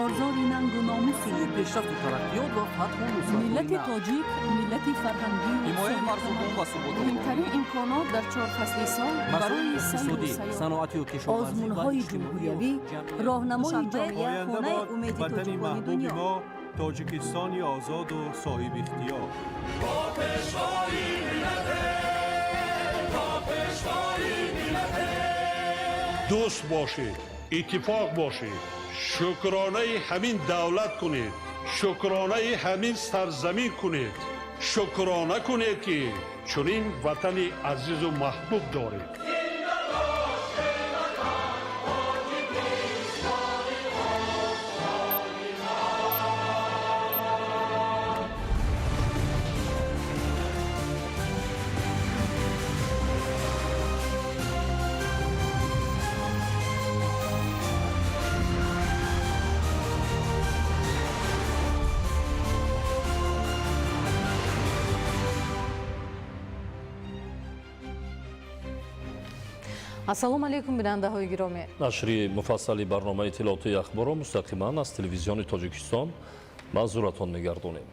کارزار ننگ و ناموسی پیشرفت و ترقیات و فتح و نصرت ملت تاجیک ملت فرهنگی و حمایت مردم و ثبات مهمترین امکانات در 4 فصل سال برای سیر و اقتصادی، سیاحت، صنعتی و کشاورزی آزمون‌های جمهوریوی، راهنمای جامعه آینده خانه باد امید وطن تاجیکان محبوب دنیا. ما تاجیکستانی آزاد و صاحب اختیار. دوست باشید، اتفاق باشید، شکرانه همین دولت کنید، شکرانه همین سرزمین کنید، شکرانه کنید که چنین وطن عزیز و محبوب دارید. ассалому алайкум бинандаҳои гиромӣ. нашри муфассали барномаи иттилоотии ахборро мустақиман аз телевизиони тоҷикистон манзуратон мегардонем.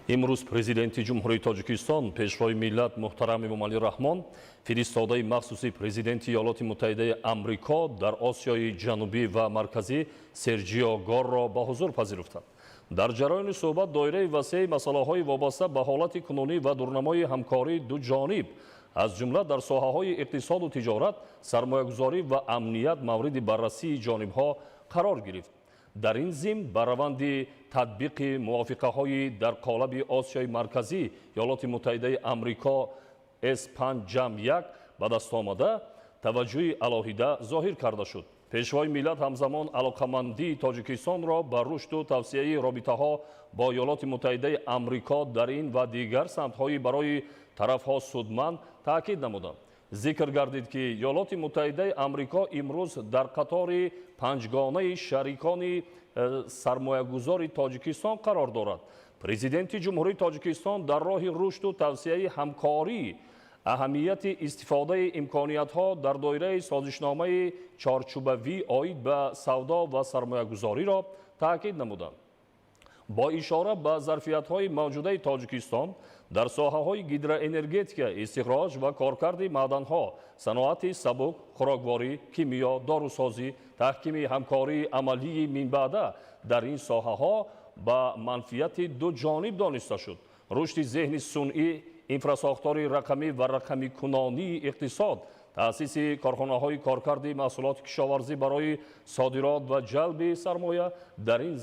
имрӯз президенти ҷумҳурии тоҷикистон пешвои миллат муҳтарам эмомалӣ раҳмон фиристодаи махсуси президенти иёлоти муттаҳидаи амрико дар осиёи ҷанубӣ ва марказӣ Серҷио Горро ба ҳузур пазируфтанд. дар ҷараёни суҳбат доираи васеи масъалаҳои вобаста ба ҳолати кунунӣ ва дурнамои ҳамкории дуҷониб аз ҷумла дар соҳаҳои иқтисоду тиҷорат, сармоягузорӣ ва амният мавриди баррасии ҷонибҳо қарор гирифт. дар ин зимн ба раванди татбиқи мувофиқаҳои дар қолаби Осиёи марказӣ иёлоти муттаҳидаи амрико S5-1 ба даст омада таваҷҷӯҳи алоҳида зоҳир карда шуд. пешвои миллат ҳамзамон алоқамандии тоҷикистонро ба рушду тавсияи робитаҳо бо иёлоти муттаҳидаи амрико дар ин ва дигар самтҳои барои тарафҳо судманд таъкид намуданд. зикр гардид ки иёлоти муттаҳидаи амрико имрӯз дар қатори панҷгонаи шарикони сармоягузори тоҷикистон қарор дорад. президенти ҷумҳурии тоҷикистон дар роҳи рушду тавсияи ҳамкорӣ аҳамияти истифодаи имкониятҳо дар доираи созишномаи чорчӯбавӣ оид ба савдо ва сармоягузориро таъкид намуданд. бо ишора ба зарфиятҳои мавҷудаи тоҷикистон дар соҳаҳои гидроэнергетика, истихроҷ ва коркарди маъданҳо, саноати сабук, хӯрокворӣ, кимиё, дорусозӣ, таҳкими ҳамкории амалии минбаъда дар ин соҳаҳо ба манфиати дуҷониб дониста шуд. рушди зеҳни сунъӣ, инфрасохтори рақамӣ ва рақамикунонии иқтисод, таъсиси корхонаҳои коркарди маҳсулоти кишоварзӣ барои содирот ва ҷалби сармоя дар ин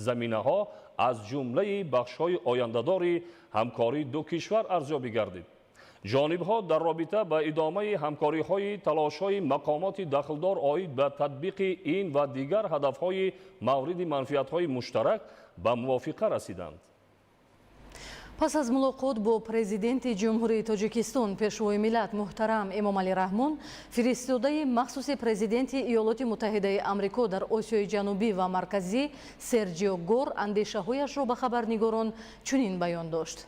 заминаҳо аз ҷумлаи бахшҳои ояндадори ҳамкории ду кишвар арзёбӣ гардид. ҷонибҳо дар робита ба идомаи ҳамкориҳои талошҳои мақомоти дахлдор оид ба татбиқи ин ва дигар ҳадафҳои мавриди манфиатҳои муштарак ба мувофиқа расиданд. пас аз мулоқот бо президенти ҷумҳурии тоҷикистон пешвои миллат муҳтарам эмомалӣ раҳмон фиристодаи махсуси президенти иёлоти муттаҳидаи амрико дар осиёи ҷанубӣ ва марказӣ Серҷио Гор андешаҳояшро ба хабарнигорон чунин баён дошт.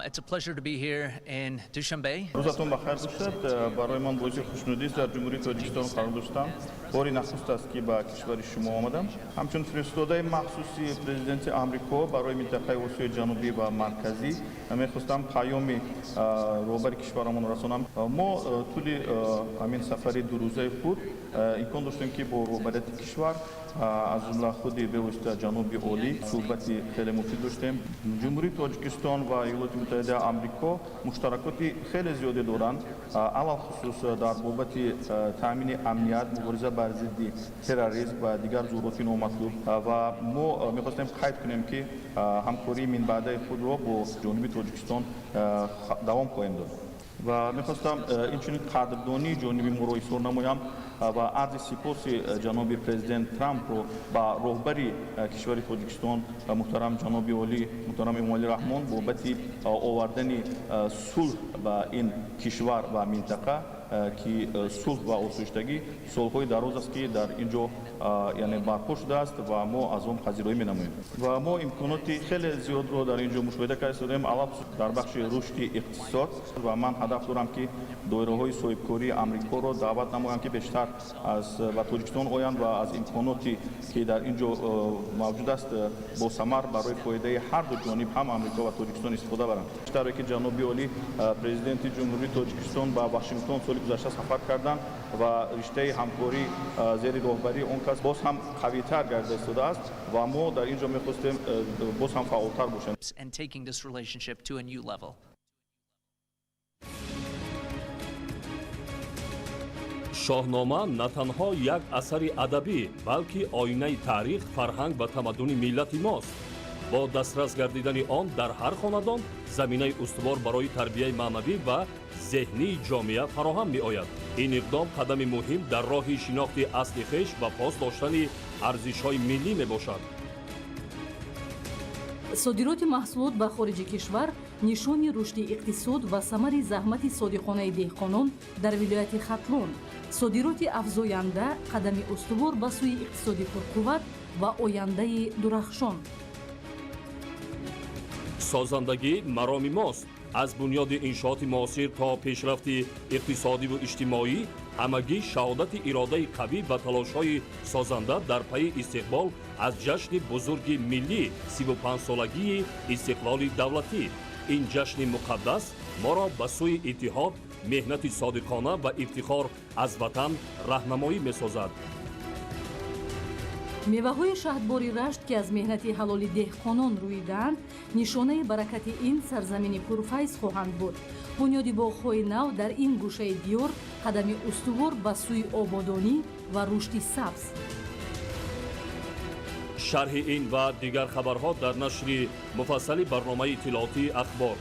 It's a pleasure to be here in Dushanbe. روزتون بخیر باشد. برای من باعث خوشنودی است در جمهوری تاجیکستان قرار داشتم. باری نخست است که به کشور شما آمدم. همچون فرستاده مخصوصی پرزیدنت آمریکا برای منطقه آسیای جنوبی و مرکزی می‌خواستم پیامی روبر کشورمون رسانم. ما طول همین سفر دو روزه خود امکان داشتیم که با روبرت کشور از جمله خود به واسطه جنوبی عالی صحبت خیلی مفید داشتیم. جمهوری تاجیکستان و ایالات متحده آمریکا مشترکاتی خیلی زیادی دارند، علل خصوص در بابت تامین امنیت، مبارزه بر ضد تروریسم و دیگر ظهورات نامطلوب و ما می‌خواستیم قید کنیم که همکاری من بعد خود را با جنوبی تاجیکستان دوام خواهیم داد. و می‌خواستم این چنین قدردانی جانبی ما را اظهار نمایم و عرض سپاس جناب پرزیدنت ترامپ رو با رهبری کشور تاجیکستان محترم جناب عالی محترم امامعلی رحمان بابت آوردن صلح به این کشور و منطقه ки сулҳ ва осуиштагӣ солҳои дароз аст ки дар ин ҷо яъне барпо шудааст ва мо аз он пазироӣ менамоем ва мо имконоти хеле зиёдро дар ин ҷо мушоҳида кардем алабсус дар бахши рушди иқтисод ва ман ҳадаф дорам ки доираҳои соҳибкории амрикоро даъват намоям ки бештар ба тоҷикистон оянд ва аз имконоти ки дар ин ҷо мавҷуд аст бо самар барои фоидаи ҳар ду ҷониб ҳам амрико ва тоҷикистон истифода баранд. Бештаре ки ҷаноби олӣ президенти ҷумҳурии тоҷикистон ба Вашингтон соли гузашта сафар карданд ва риштаи ҳамкорӣ зери роҳбарии он кас боз ҳам қавитар гарда истодааст ва мо дар ин ҷо мехостем боз ҳам фаъолтар бошем. and taking this relationship to a new level. шоҳнома на танҳо як асари адабӣ, балки оинаи таърих, фарҳанг ва тамаддуни миллати мост. бо дастрас гардидани он дар ҳар хонадон заминаи устувор барои тарбияи маънавӣ ва зеҳнии ҷомеа фароҳам меояд. ин иқдом қадами муҳим дар роҳи шинохти асли хеш ва пос доштани арзишҳои миллӣ мебошад. صادرات محصولات به خارج کشور نشان رشد اقتصاد و ثمر زحمت صادقانه دهقانان در ولایت ختلون. صادرات افزاینده قدم استوار به سوی اقتصاد پرقوت و آینده درخشان. سازندگی مرامی ماست. از بنیاد انشاءات معاصر تا پیشرفت اقتصادی و اجتماعی، همگی شهادت اراده قوی و تلاش‌های سازنده در پی استقبال از جشن بزرگ ملی 35 سالگی استقلال دولتی. این جشن مقدس ما را به سوی اتحاد، مهنت صادقانه و افتخار از وطن راهنمایی می‌سازد. меваҳои шаҳдбори рашт ки аз меҳнати ҳалоли деҳқонон рӯиданд нишонаи баракати ин сарзамини пурфайз хоҳанд буд. бунёди боғҳои нав дар ин гӯшаи диёр қадами устувор ба сӯи ободонӣ ва рушди сабз. шарҳи ин ва дигар хабарҳо дар нашри муфассали барномаи иттилоотии ахбор.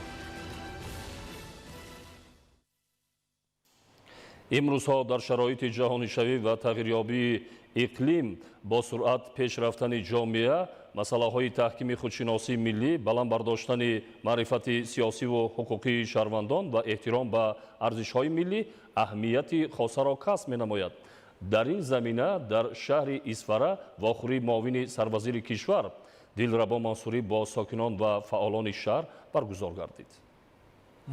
имрӯзҳо дар шароити ҷаҳонишавӣ ва тағйирёбии иқлим бо суръат пеш рафтани ҷомеа, масъалаҳои таҳкими худшиносии миллӣ, баланд бардоштани маърифати сиёсиву ҳуқуқии шаҳрвандон ва эҳтиром ба арзишҳои миллӣ аҳамияти хосаро касб менамояд. дар ин замина дар шаҳри Исфара вохӯрии муовини сарвазири кишвар Дилрабо Мансурӣ бо сокинон ва фаъолони шаҳр баргузор гардид.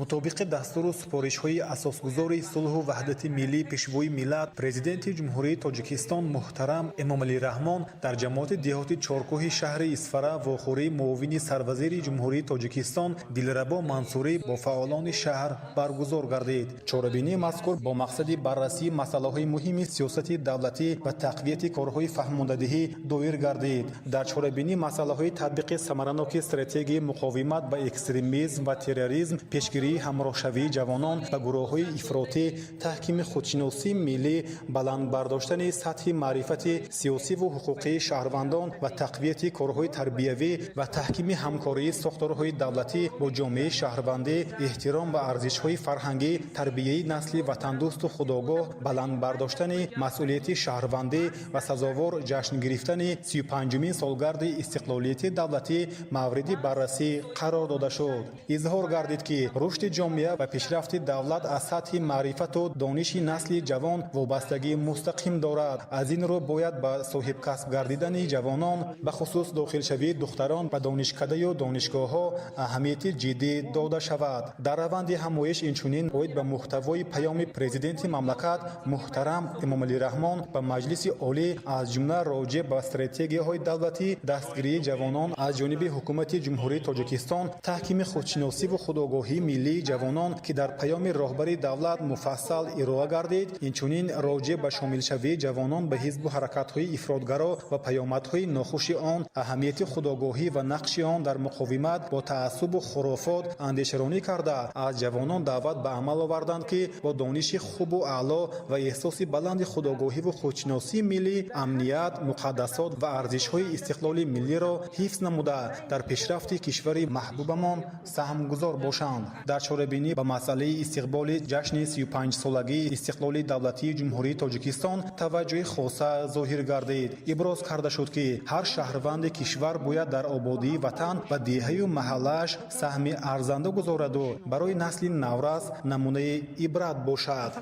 мутобиқи дастуру супоришҳои асосгузори сулҳу ваҳдати миллии пешвои миллат, президенти ҷумҳурии Тоҷикистон муҳтарам Эмомалӣ Раҳмон дар ҷамоати деҳоти чоркӯҳи шаҳри Исфара вохӯрии муовини сарвазири ҷумҳурии Тоҷикистон Дилрабо Мансурӣ бо фаъолони шаҳр баргузор гардид. чорабинии мазкур бо мақсади баррасии масъалаҳои муҳими сиёсати давлатӣ ва тақвияти корҳои фаҳмондадиҳӣ доир гардид. дар чорабинии масъалаҳои татбиқи самараноки стратегияи муқовимат ба экстремизм ва терроризм, пешгирии ҳамроҳшавии ҷавонон ба гурӯҳҳои ифротӣ, таҳкими худшиносии миллӣ, баландбардоштани сатҳи маърифати сиёсиву ҳуқуқии шаҳрвандон ва тақвияти корҳои тарбиявӣ ва таҳкими ҳамкории сохторҳои давлатӣ бо ҷомеаи шаҳрвандӣ, эҳтиром ба арзишҳои фарҳангӣ, тарбияи насли ватандӯсту худогоҳ, баландбардоштани масъулияти шаҳрвандӣ ва сазовор ҷашн гирифтани 35-умин солгарди истиқлолияти давлатӣ мавриди баррасӣ қарор дода шуд. изҳор гардид ки рушди ҷомеа ва пешрафти давлат аз сатҳи маърифату дониши насли ҷавон вобастагии мустақим дорад. аз ин рӯ бояд ба соҳибкасб гардидани ҷавонон, ба хусус дохилшавии духтарон ба донишкадаю донишгоҳҳо аҳамияти ҷиддӣ дода шавад. дар раванди ҳамоиш инчунин оид ба муҳтавои паёми президенти мамлакат муҳтарам Эмомалӣ Раҳмон ба Маҷлиси олӣ аз ҷумла роҷеъ ба стратегияҳои давлатӣ, дастгирии ҷавонон аз ҷониби ҳукумати ҷумҳурии Тоҷикистон, таҳкими худшиносиву худогоҳии миллии ҷавонон ки дар паёми роҳбари давлат муфассал ироа гардид, инчунин роҷеъ ба шомилшавии ҷавонон ба ҳизбу ҳаракатҳои ифротгаро ва паёмадҳои нохуши он, аҳамияти худогоҳӣ ва нақши он дар муқовимат бо таассубу хурофот андешаронӣ карда, аз ҷавонон даъват ба амал оварданд ки бо дониши хубу аъло ва эҳсоси баланди худогоҳиву худшиносии миллӣ, амният, муқаддасот ва арзишҳои истиқлоли миллиро ҳифз намуда дар пешрафти кишвари маҳбубамон саҳмгузор бошанд. дар чорабинӣ ба масъалаи истиқболи ҷашни 35 солагии истиқлоли давлатии ҷумҳурии тоҷикистон таваҷҷуҳи хоса зоҳир гардид. иброз карда шуд ки ҳар шаҳрванди кишвар бояд дар ободии ватан ва деҳаю маҳаллааш саҳми арзанда гузораду барои насли наврас намунаи ибрат бошад.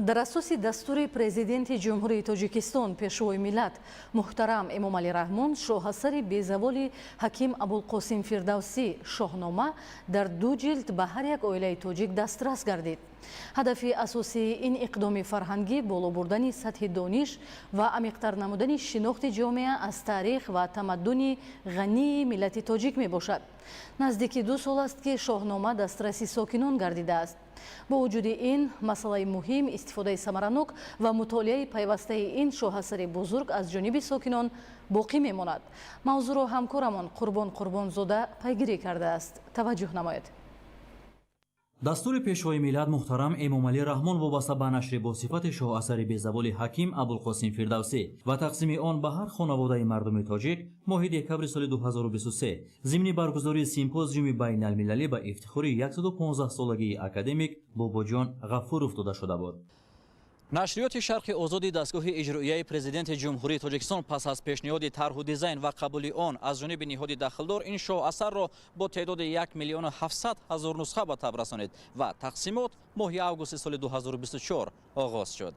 дар асоси дастури президенти ҷумҳурии тоҷикистон пешвои миллат муҳтарам эмомалӣ раҳмон шоҳасари безаволи ҳаким абулқосим фирдавсӣ шоҳнома дар 2 ҷилд ба ҳар як оилаи тоҷик дастрас гардид. ҳадафи асосии ин иқдоми фарҳангӣ боло бурдани сатҳи дониш ва амиқтар намудани шинохти ҷомеа аз таърих ва тамаддуни ғании миллати тоҷик мебошад. наздики 2 сол аст ки шоҳнома дастраси сокинон гардидааст. бо вуҷуди ин масъалаи муҳим истифодаи самаранок ва мутолиаи пайвастаи ин шоҳасари бузург аз ҷониби сокинон боқӣ мемонад. мавзӯъро ҳамкорамон Қурбон Қурбонзода пайгирӣ кардааст. таваҷҷӯҳ намоед. дастури пешвои миллат муҳтарам эмомалӣ раҳмон вобаста ба нашри бо сифати шоҳасари безаволи ҳаким абулқосим фирдавсӣ ва тақсими он ба ҳар хонаводаи мардуми тоҷик моҳи декабри соли 2023 зимни баргузории симпозиуми байналмилалӣ ба ифтихори 115-солагии академик бобоҷон ғафуров дода шуда буд. нашриёти шарқи озоди дастгоҳи иҷроияи президенти ҷумҳурии тоҷикистон пас аз пешниҳоди тарҳу дизайн ва қабули он аз ҷониби ниҳоди дахлдор ин шоҳасарро бо теъдоди 1 млн 700 000 нусха ба таб расонид ва тақсимот моҳи августи соли 2024 оғоз шуд.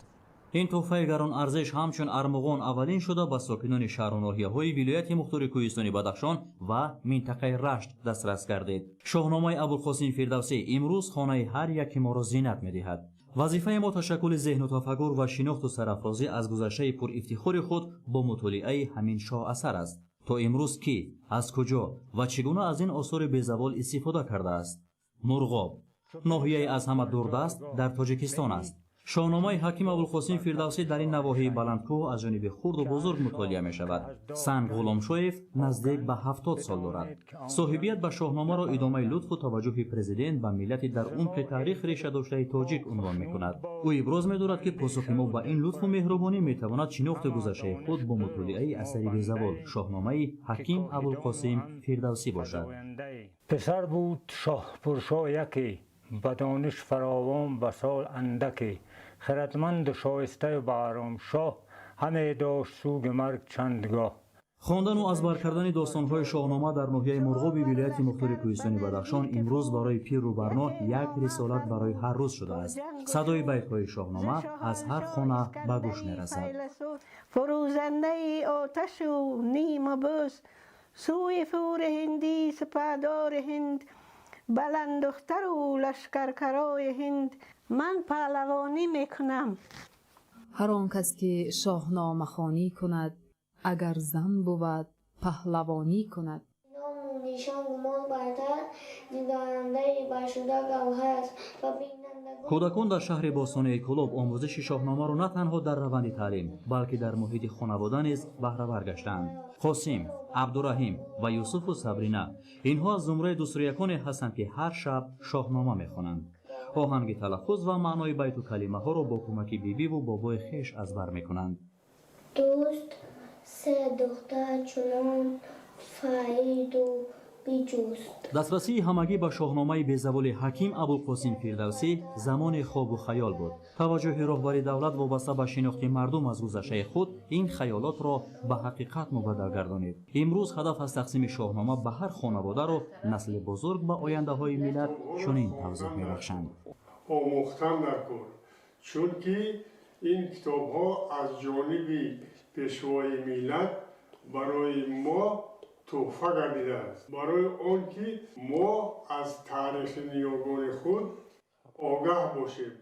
ин тӯҳфаи гаронарзиш ҳамчун армуғон аввалин шуда ба сокинони шаҳру ноҳияҳои вилояти мухтори кӯҳистони Бадахшон ва минтақаи Рашт дастрас гардид. шоҳномаи абулқосим фирдавсӣ имрӯз хонаи ҳар яки моро зинат медиҳад. вазифаи мо ташаккули зеҳну тафаккур ва шинохту сарафрозӣ аз гузаштаи пурифтихори худ бо мутолиаи ҳамин шоҳасар аст. то имрӯз кӣ, аз куҷо ва чӣ гуна аз ин осори безавол истифода кардааст? мурғоб ноҳияи аз ҳама дурдаст дар тоҷикистон аст. шоҳномаи ҳаким абулқосим фирдавсӣ дар ин навоҳии баландкӯҳ аз ҷониби хурду бузург мутолиа мешавад. санг ғуломшоев наздик ба 70 сол дорад. соҳибият ба шоҳномаро идомаи лутфу таваҷҷӯҳи президент ба миллати дар умқи таърих реша доштаи тоҷик унвон мекунад. ӯ иброз медорад ки посухи мо ба ин лутфу меҳрубонӣ метавонад шинохти гузаштаи худ бо мутолиаи асари безавол шоҳномаи ҳаким абулқосим фирдавсӣ бошад. писар буд шоҳпуршо яке ба дониш фаровон ба сол андаке хиратманду шоистаю ба аромшоҳ ҳаме дошт сӯги марг чандгоҳ. хондану азбар кардани достонҳои шоҳнома дар ноҳияи мурғоби вилояти мухтори кӯҳистони Бадахшон имрӯз барои пиру барно як рисолат барои ҳар рӯз шудааст. садои байтҳои шоҳнома аз ҳар хона ба гӯш мерасад. фурӯзандаи оташу ниму бӯз сӯи фури ҳиндӣ сипаҳдори ҳинд баландухтару лашкаркарои ҳинд ман паҳлавонӣ мекунам. ҳар он кас ки шоҳномахонӣ кунад агар зан буд паҳлавонӣ кунад. ному нишон гумон бартар дидорандаи башуда гавҳар ва бинандагон. кӯдакон дар шаҳри бостонии Кӯлоб омӯзиши шоҳномаро на танҳо дар раванди таълим балки дар муҳити хонавода низ баҳравар гаштанд. қосим, абдураҳим ва юсуфу сабрина инҳо аз зумраи дустурияконе ҳастанд ки ҳар шаб шоҳнома мехонанд. оҳанги талаффуз ва маънои байту калимаҳоро бо кӯмаки бибиву бобои хеш азбар мекунанд. дӯст се духтар чӯлон фаиду биҷуст. дастрасии ҳамагӣ ба шоҳномаи безаволи ҳаким абулқосим фирдавсӣ замони хобу хаёл буд. таваҷҷӯҳи роҳбари давлат вобаста ба шинохти мардум аз гузаштаи худ ин хаёлотро ба ҳақиқат мубаддал гардонид. имрӯз ҳадаф аз тақсими шоҳнома ба ҳар хонаводаро насли бузург ба ояндаҳои миллат чунин тавзеҳ мебахшанд. омӯхтан накун, чунки ин китобҳо аз ҷониби пешвои миллат барои мо тӯҳфа гардидааст, барои он ки мо аз таърихи ниёгони худ огаҳ бошем.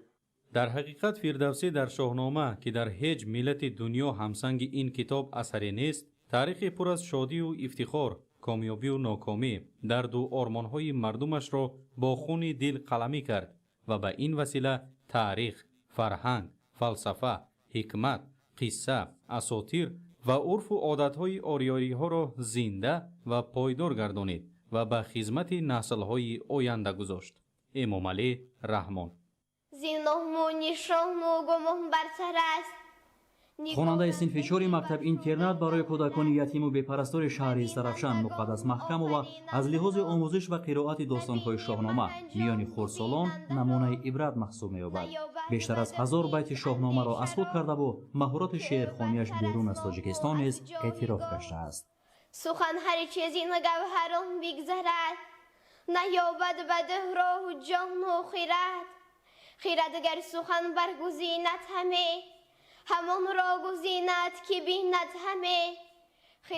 дар ҳақиқат фирдавсӣ дар шоҳнома ки дар ҳеҷ миллати дунё ҳамсанги ин китоб асаре нест, таърихи пур аз шодию ифтихор, комёбию нокомӣ, дарду ормонҳои мардумашро бо хуни дил қаламӣ кард ва ба ин васила таърих, фарҳанг, фалсафа, ҳикмат, қисса, асотир ва урфу одатҳои ориёриҳоро зинда ва пойдор гардонид ва ба хизмати наслҳои оянда гузошт. эмомалӣ раҳмон. зиноҳмони шоҳну гумон бар сар аст, خاننده صنف 4 مکتب اینترنت برای کودکان یتیم و بی‌پرستار شهر سرافشان مقدس محکم و از لحاظ آموزش و قرائت داستان‌های شاهنامه میان خردسالان نمونه عبرت محسوب می‌یابد. بیشتر از 1000 بیت شاهنامه را از خود کرده و مهارت شعرخوانی‌اش بیرون از تاجیکستان نیز اعتراف گشته است. سخن هر چیزی نگوهران بگذرد، نیابد به دهراه و جان و خیرت. خیرت گر سخن برگزیند همه، همان را گزیند که بیند همه.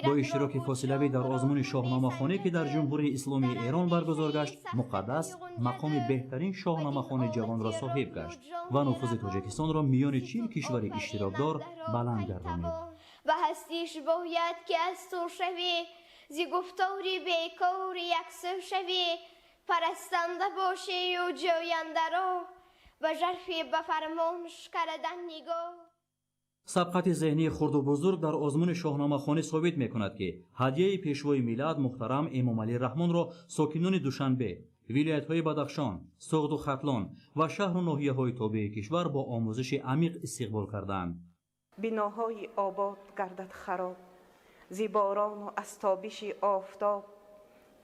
با اشتراک فاصلوی در آزمون شاهنامه خوانی که در جمهوری اسلامی ایران برگزار گشت، مقدس مقام بهترین شاهنامه خوان جوان را صاحب گشت و نفوذ تاجیکستان را میان 40 کشور اشتراکدار بلند گردانید. و هستیش باید که از تو شوی، زی گفتاری بیکار یکسو شوی. پرستنده باشی و جوینده را، و ژرفی به فرمانش کردن نگاه. سبقت ذهنی خرد و بزرگ در آزمون شاهنامه خوانی ثابت می‌کند که هدیه پیشوای میلاد محترم امامعلی رحمان را ساکنان دوشنبه، ولایت‌های بدخشان، سوغد و ختلان و شهر و ناحیه‌های تابع کشور با آموزش عمیق استقبال کردند. بناهای آباد گردد خراب، زی باران و از تابش آفتاب.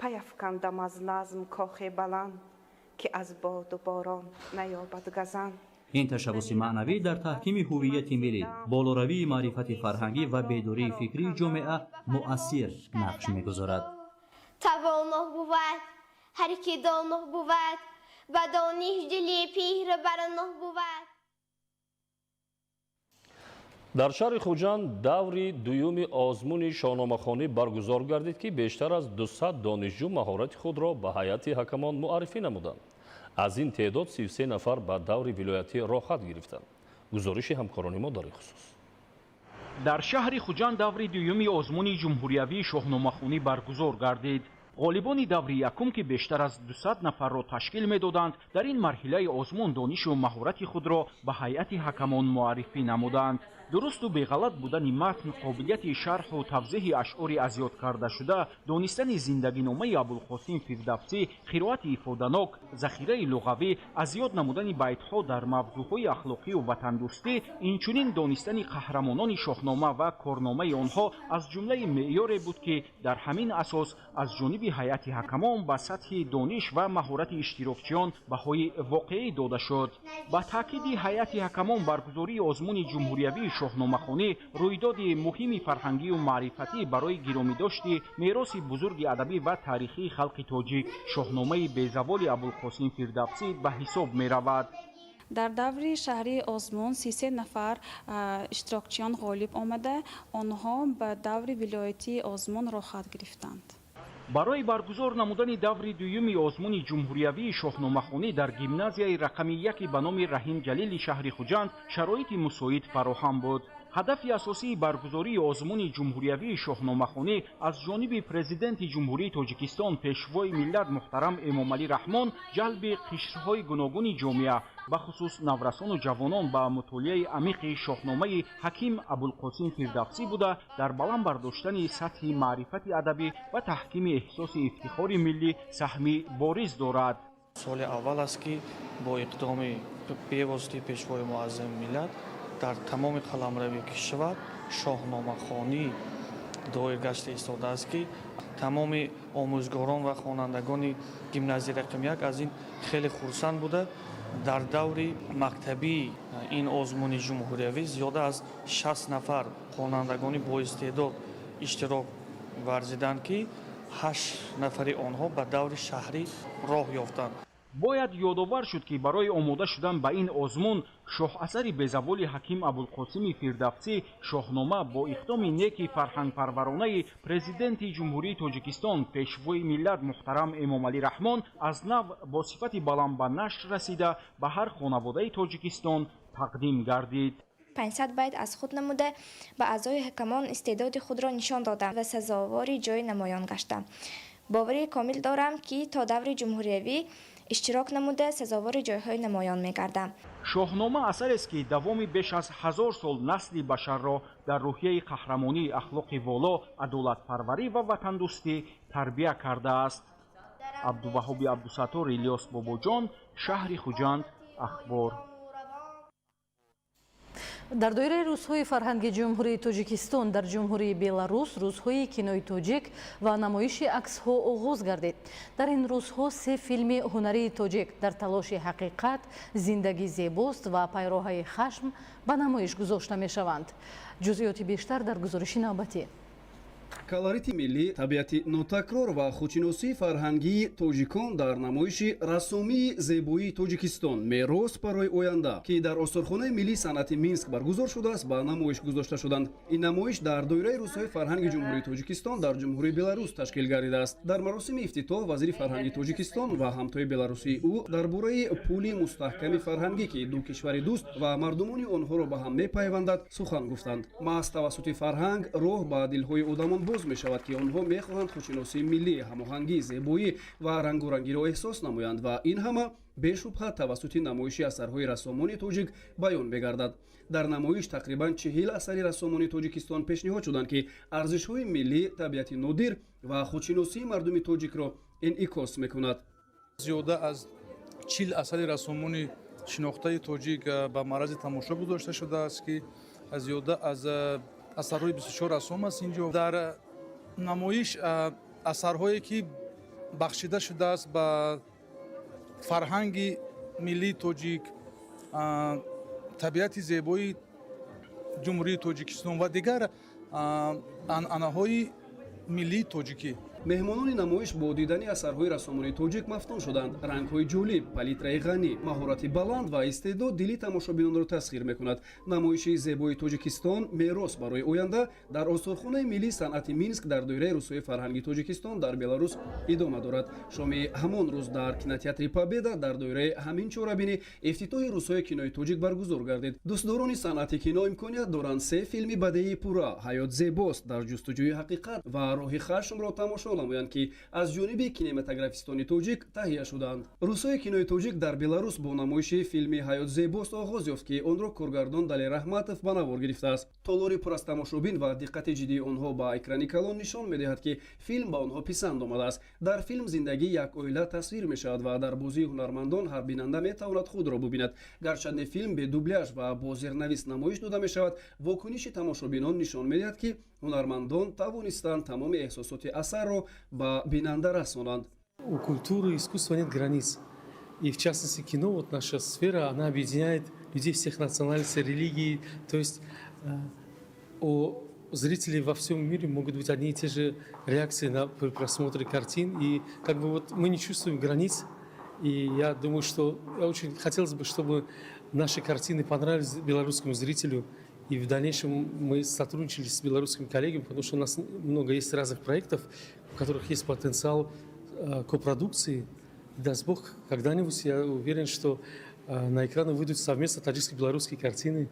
پیافکندم از نظم کاخ بلند، که از باد و باران نیابد گزند. این تشبث معنوی در تحکیم هویت ملی، بالاروی معرفت فرهنگی و بیداری فکری جامعه مؤثر نقش می‌گذارد. توانا بود هر کی دانا بود، و دانش دلی پیر برنا بود. در شهر خوجند دوری دوم آزمون شاهنامه‌خوانی برگزار گردید که بیشتر از 200 دانشجو مهارت خود را به هیئت حکمان معرفی نمودند. از این تعداد 33 نفر به دور ولایتی راه خط گرفتند. گزارش همکاران ما در این خصوص. در شهر خوجند دوری دوم آزمون جمهوریوی شاهنامه‌خوانی برگزار گردید. غالبان دوری یکم که بیشتر از 200 نفر را تشکیل می‌دادند، در این مرحله آزمون دانش و مهارت خود را به هیئت حکمان معرفی نمودند. درست و بی‌غلط بودن متن، قابلیت شرح و توضیح اشعار از یاد کرده شده، دانستن زندگینامه ابوالقاسم فردوسی، قرائت افاده‌ناک، ذخیره لغوی، از یاد نمودن بیت‌ها در موضوعهای اخلاقی و وطن‌دوستی، اینچنین دانستن قهرمانان شاهنامه و کارنامه آنها از جمله معیاری بود که در همین اساس از جانب هیئت حکمان به سطح دانش و مهارت اشتراکچیان بهای واقعی داده شد. با تاکید هیئت حکمان، برگزاری آزمون جمهوریوی شاهنامه‌خوانی رویداد مهم فرهنگی و معرفتی برای گرامی داشتی میراث بزرگ ادبی و تاریخی خلق تاجیک، شاهنامه بی‌زوال ابوالقاسم فردوسی به حساب می رود. در دور شهری آزمون 33 نفر اشتراکچیان غالب آمده، آنها به دور ولایتی آزمون راه خط گرفتند. برای برگزار نمودن دور دوم آزمون جمهوریوی شاهنامه‌خوانی در گیمنازیای رقم 1 به نام رحیم جلیل شهر خوجند شرایط مساعد فراهم بود. هدف اساسی برگزاری آزمون جمهوریوی شاهنامه‌خوانی از جانب پرزیدنت جمهوری تاجیکستان پیشوای ملت محترم امامعلی رحمان جلب قشرهای گوناگون جامعه، به خصوص نورسان و جوانان به مطالعه عمیق شاهنامه حکیم ابوالقاسم فردوسی بوده، در بلند برداشتن سطح معرفت ادبی و تحکیم احساس افتخار ملی سهمی بارز دارد. سال اول است که با اقدام بواسطه پیشوای معظم ملت در تمام قلمروی کشور شاهنامه‌خوانی دایر گشته ایستاده است که تمام آموزگاران و خوانندگان گیمنازیای رقم 1 از این خیلی خرسند بوده. در دور مکتبی این آزمون جمهوریوی زیاده از 60 نفر خوانندگان با استعداد اشتراک ورزیدند که 8 نفر آنها به دور شهری راه یافتند. باید یادآور شد که برای آماده شدن به این آزمون شاه اثر بی‌زوال حکیم ابوالقاسم فردوسی شاهنامه با اقدام نیک فرهنگ پرورانه پرزیدنت جمهوری تاجیکستان پیشوای ملت محترم امامعلی رحمان از نو با صفت بلند به نشر رسیده به هر خانواده تاجیکستان تقدیم گردید. 500 بیت از خود نموده به اعضای حکمان استعداد خود را نشان دادم و سزاوار جای نمایان گشتم. باوری کامل دارم که تا دور جمهوریوی اشتراک نموده سزاوار جایهای نمایان می‌گردم. شاهنامه اثری است که دوام بیش از 1000 سال نسل بشر را در روحیه قهرمانی، اخلاق والا، عدالت پروری و وطن دوستی تربیت کرده است. عبدالوهاب عبدالستار، الیاس باباجان، شهر خوجند، اخبار. در دوره روزهای فرهنگ جمهوری تاجیکستان در جمهوری بلاروس روزهای کینوی تاجیک و نمایش عکس‌ها آغاز گردید. در این روزها 3 فیلم هنری تاجیک در تلاش حقیقت، زندگی زیباست و پیروهای خشم به نمایش گذاشته می‌شوند. جزئیات بیشتر در گزارش نوبتی. کалорити миллӣ, табиати нотакрор ва худшиносии фарҳангии тоҷикон дар намоиши рассомии зебоии Тоҷикистон мерос барои оянда, ки дар Осорхонаи миллии санъати Минск баргузор шудааст, ба намоиш гузошта шуданд. Ин намоиш дар доираи рӯзҳои фарҳанги ҷумҳурии Тоҷикистон дар ҷумҳурии Беларус ташкил гардидааст. Дар маросими ифтитоҳ вазири фарҳанги Тоҷикистон ва ҳамтои беларусии ӯ дар бораи пули мустаҳками фарҳангӣ, ки ду кишвари дӯст ва мардумони онҳоро ба ҳам мепайвандад, сухан гуфтанд. маҳз тавассути фарҳанг роҳ ба дилҳои одамон боз мешавад, ки онҳо мехоҳанд худшиносии миллӣ, ҳамоҳангӣ, зебоӣ ва рангорангиро эҳсос намоянд ва ин ҳама бешубҳа тавассути намоиши асарҳои рассомони тоҷик баён мегардад. дар намоиш тақрибан 40 асари рассомони Тоҷикистон пешниҳод шуданд, ки арзишҳои миллӣ, табиати нодир ва худшиносии мардуми тоҷикро инъикос мекунад. зиёда аз 40 асари рассомони шинохтаи тоҷик ба маърази тамошо гузошта шудааст, ки зиёда аз асарҳои 24 расом аст инҷо. дар намоиш асарҳое ки бахшида шудааст ба фарҳанги миллии тоҷик, табиати зебои ҷумҳурии Тоҷикистон ва дигар анъанаҳои миллии тоҷикӣ. меҳмонони намоиш бо дидани асарҳои рассомони тоҷик мафтун шуданд. рангҳои ҷолиб, палитраи ғанӣ, маҳорати баланд ва истеъдод дили тамошобинонро тасхир мекунад. намоиши зебои Тоҷикистон мерос барои оянда дар Осорхонаи миллии санъати Минск дар доираи рӯзҳои фарҳанги Тоҷикистон дар Беларус идома дорад. шоми ҳамон рӯз дар кинотеатри Победа дар доираи ҳамин чорабинӣ ифтитоҳи рӯзҳои кинои тоҷик баргузор гардид. дӯстдорони санъати кино имконият доранд 3 филми бадеии пурра «Ҳаёт зебост», «Дар ҷустуҷӯи ҳақиқат» ва «Роҳи хашм»ро тамошо намоянд, ки аз ҷониби кинематографистони тоҷик таҳия шуданд. рӯзҳои кинои тоҷик дар Беларус бо намоиши филми «Ҳаёт зебост» оғоз ёфт, ки онро коргардон Далер Раҳматов ба навор гирифтааст. толори пур аз тамошобин ва диққати ҷиддии онҳо ба экрани калон нишон медиҳад, ки филм ба онҳо писанд омадааст. дар филм зиндагии як оила тасвир мешавад ва дар бозии ҳунармандон ҳар бинанда метавонад худро бубинад. гарчанде филм бе дубляж ва бо зернавис намоиш дода мешавад, вокуниши тамошобинон нишон медиҳад, ки ҳунармандон тавонистанд тамоми эҳсосоти асарро ба бинанда расонанд. У культуры и искусства нет границ. И в частности кино, вот наша сфера, она объединяет людей всех национальностей, религий. То есть зрители во всем мире могут быть одни и те же реакции на просмотре картин. И как бы вот мы не чувствуем границ. И я думаю, что очень хотелось бы, чтобы наши картины понравились белорусскому зрителю. И в дальнейшем мы сотрудничали с белорусскими коллегами, потому что у нас много есть разных проектов, в которых есть потенциал копродукции. Даст Бог, когда-нибудь я уверен, что на экраны выйдут совместно таджикско-белорусские картины.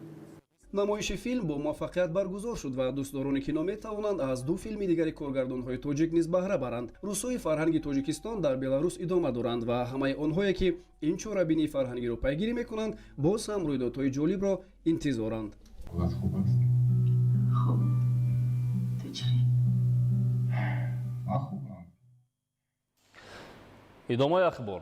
намоиши филм бо муваффақият баргузор шуд ва дӯстдорони кино метавонанд аз 2 филми дигари коргардонҳои тоҷик низ баҳра баранд. рӯзҳои фарҳанги Тоҷикистон дар Беларус идома доранд ва ҳамаи онҳое ки ин чорабинии фарҳангиро пайгирӣ мекунанд, боз ҳам рӯйдодҳои ҷолибро интизоранд. идомаи ахбор.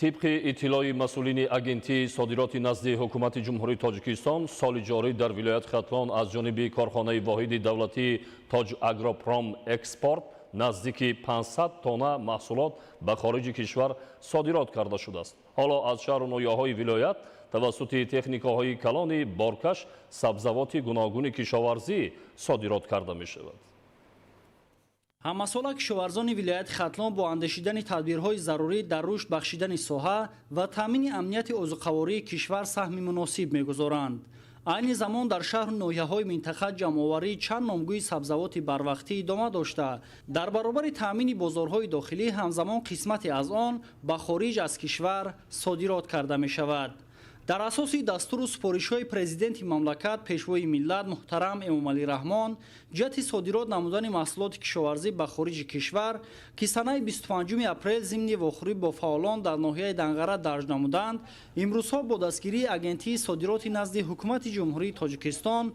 طبق اطلاع مسئولین اگنتی صادرات نزد حکومت جمهوری تاجیکستان سال جاری در ولایت ختلان از جانب کارخانه واحد دولتی تاج اگروپرام اکسپورت نزدیک 500 تانه محصولات به خارج کشور صادرات کرده شده است. حالا از شهر و ناحیه‌های ولایت توسط تکنیک‌های کلان بارکش سبزیجات گوناگون کشاورزی صادرات کرده می‌شود. ҳамасола кишоварзони вилояти Хатлон бо андешидани тадбирҳои зарурӣ дар рушд бахшидани соҳа ва таъмини амнияти озуқавории кишвар саҳми муносиб мегузоранд. айни замон дар шаҳру ноҳияҳои минтақа ҷамъоварии чанд номгӯи сабзавоти барвақтӣ идома дошта, дар баробари таъмини бозорҳои дохилӣ ҳамзамон қисмате аз он ба хориҷ аз кишвар содирот карда мешавад. дар асоси дастуру супоришҳои президенти мамлакат пешвои миллат муҳтарам Эмомалӣ Раҳмон ҷиҳати содирот намудани маҳсулоти кишоварзӣ ба хориҷи кишвар ки санаи 25 апрел зимни вохӯрӣ бо фаъолон дар ноҳияи Данғара дарҷ намуданд, имрӯзҳо бо дастгирии агентии содироти назди ҳукумати ҷумҳурии Тоҷикистон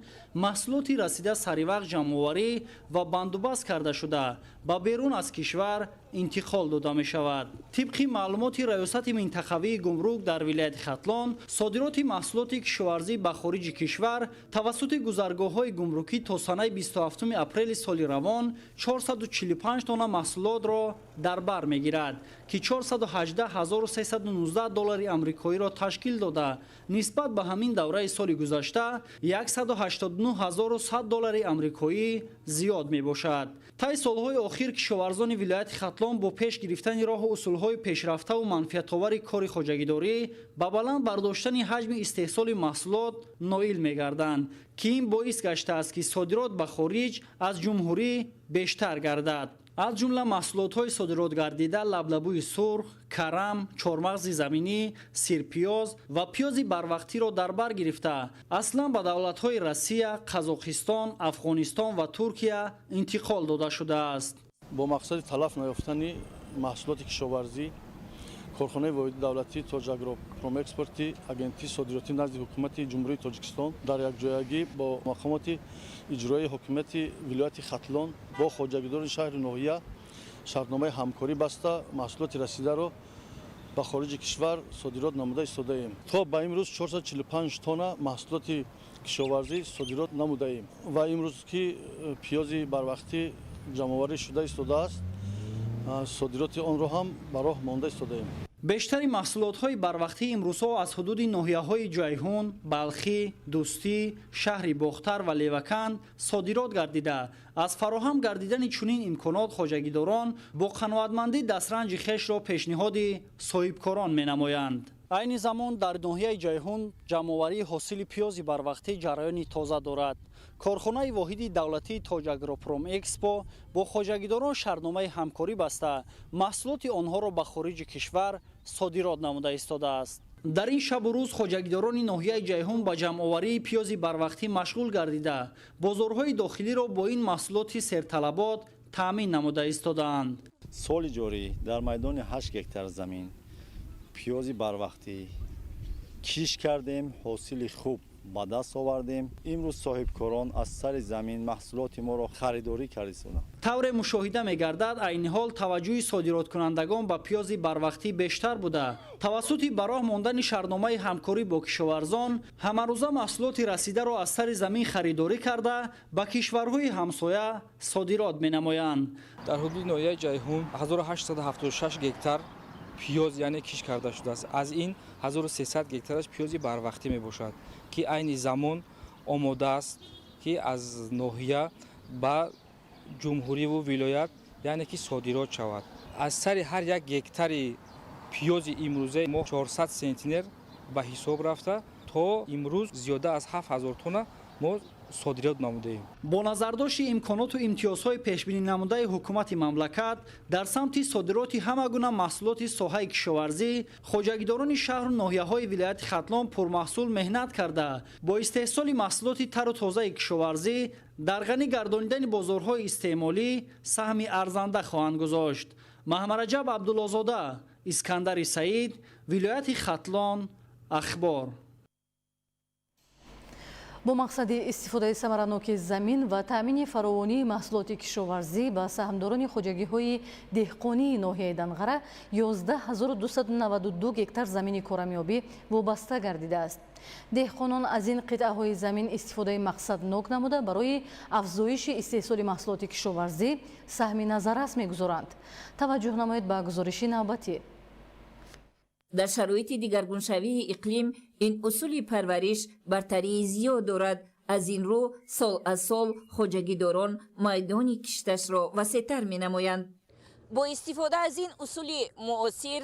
маҳсулоти расида саривақт ҷамъоварӣ ва бандубаст карда шуда ба берун аз кишвар интиқол дода мешавад. тибқи маълумоти раёсати минтақавии гумрук дар вилояти хатлон, содироти маҳсулоти кишоварзӣ ба хориҷи кишвар тавассути гузаргоҳҳои гумрукӣ то санаи 27 апрели соли равон 445 тонна маҳсулотро дар бар мегирад, ки $418,319 амрикоиро ташкил дода, нисбат ба ҳамин давраи соли гузашта $189,100 амрикоӣ зиёд мебошад. таи солҳои охир кишоварзони вилояти хатлон бо пеш гирифтани роҳу усулҳои пешрафтаву манфиатовари кори хоҷагидорӣ ба баланд бардоштани ҳаҷми истеҳсоли маҳсулот ноил мегарданд, ки ин боис гаштааст ки содирот ба хориҷ аз ҷумҳурӣ бештар гардад. аз ҷумла маҳсулотҳои содиротгардида лаблабӯи сурх, карам, чормағзи заминӣ, сирпиёз ва пиёзи барвақтиро дар бар гирифта аслан ба давлатҳои Россия, Қазоқистон, Афғонистон ва Туркия интиқол дода шудааст. бо мақсади талаф наёфтани маҳсулоти кишоварзӣ корхонаи воҳиди давлатии Тоҷагропромекспорти агентии содиротӣ назди ҳукумати ҷумҳурии Тоҷикистон дар якҷоягӣ бо мақомоти иҷроии ҳокимияти вилояти Хатлон бо хоҷагидори шаҳри ноҳия шартномаи ҳамкорӣ баста маҳсулоти расидаро ба хориҷи кишвар содирот намуда истодаем. то ба имрӯз 445 тонна маҳсулоти кишоварзӣ содирот намудаем ва имрӯз ки пиёзи барвақтӣ ҷамъоварӣ шуда истодааст, содироти онро ҳам ба роҳ монда истодаем. бештари маҳсулотҳои барвақтии имрӯзҳо аз ҳудуди ноҳияҳои Ҷайҳун, Балхӣ, Дӯстӣ, шаҳри Бохтар ва Леваканд содирот гардида, аз фароҳам гардидани чунин имконот хоҷагидорон бо қаноатмандӣ дастранҷи хешро пешниҳоди соҳибкорон менамоянд. айни замон дар ноҳияи Ҷайҳун ҷамъоварии ҳосили пиёзи барвақтӣ ҷараёни тоза дорад. корхонаи воҳиди давлатии Тоҷагропромекспо бо хоҷагидорон шартномаи ҳамкорӣ баста маҳсулоти онҳоро ба хориҷи кишвар содирот намуда истодааст. дар ин шабу рӯз хоҷагидорони ноҳияи Ҷайҳун ба ҷамъоварии пиёзи барвақтӣ машғул гардида бозорҳои дохилиро бо ин маҳсулоти серталабот таъмин намуда истодаанд. соли ҷорӣ дар майдони 8 гектар замин пиёзи барвақтӣ киш кардем, ҳосили хуб ба даст овардем. имрӯз соҳибкорон аз сари замин маҳсулоти моро харидорӣ карданд. тавре мушоҳида мегардад айни ҳол таваҷҷӯҳи содироткунандагон ба пиёзи барвақтӣ бештар буда тавассути ба роҳ мондани шартномаи ҳамкорӣ бо кишоварзон ҳамарӯза маҳсулоти расидаро аз сари замин харидорӣ карда ба кишварҳои ҳамсоя содирот менамоянд. дар ҳудуди ноҳияи Ҷайҳун 1876 гектар пиёз яъне киш карда шудааст. аз ин 1300 гектараш пиёзи барвақтӣ мебошад, ки айни замон омода аст ки аз ноҳия ба ҷумҳуриву вилоят яъне ки содирот шавад. аз сари ҳар як гектари пиёзи имрӯза мо 400 сентнер ба ҳисоб рафта то имрӯз зиёда аз 7000 тонна мо содирот намудаем. бо назардошти имконоту имтиёзҳои пешбининамудаи ҳукумати мамлакат дар самти содироти ҳама гуна маҳсулоти соҳаи кишоварзӣ хоҷагидорони шаҳру ноҳияҳои вилояти Хатлон пурмаҳсул меҳнат карда бо истеҳсоли маҳсулоти тару тозаи кишоварзӣ дар ғанӣ гардонидани бозорҳои истеъмолӣ саҳми арзанда хоҳанд гузошт. Маҳмараҷаб Абдуллозода, Искандари Саид, вилояти Хатлон, Ахбор. бо мақсади истифодаи самараноки замин ва таъмини фаровонии маҳсулоти кишоварзӣ ба саҳмдорони хоҷагиҳои деҳқонии ноҳияи Данғара 11292 гектар замини корамёбӣ вобаста гардидааст. деҳқонон аз ин қитъаҳои замин истифодаи мақсаднок намуда барои афзоиши истеҳсоли маҳсулоти кишоварзӣ саҳми назаррас мегузоранд. таваҷҷӯҳ намоед ба гузориши навбатӣ. дар шароити дигаргуншавии иқлим ин усули парвариш бартарии зиёд дорад. аз ин рӯ сол аз сол хоҷагидорон майдони кишташро васеътар менамоянд. бо истифода аз ин усули муосир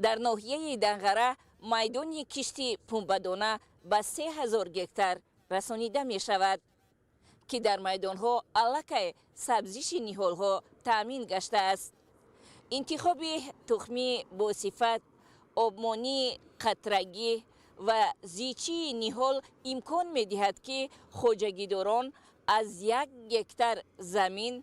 дар ноҳияи Данғара майдони кишти пунбадона ба 3000 гектар расонида мешавад, ки дар майдонҳо аллакай сабзиши ниҳолҳо таъмин гаштааст. интихоби тухми босифат, обмонии қатрагӣ ва зичии ниҳол имкон медиҳад ки хоҷагидорон аз 1 гектар замин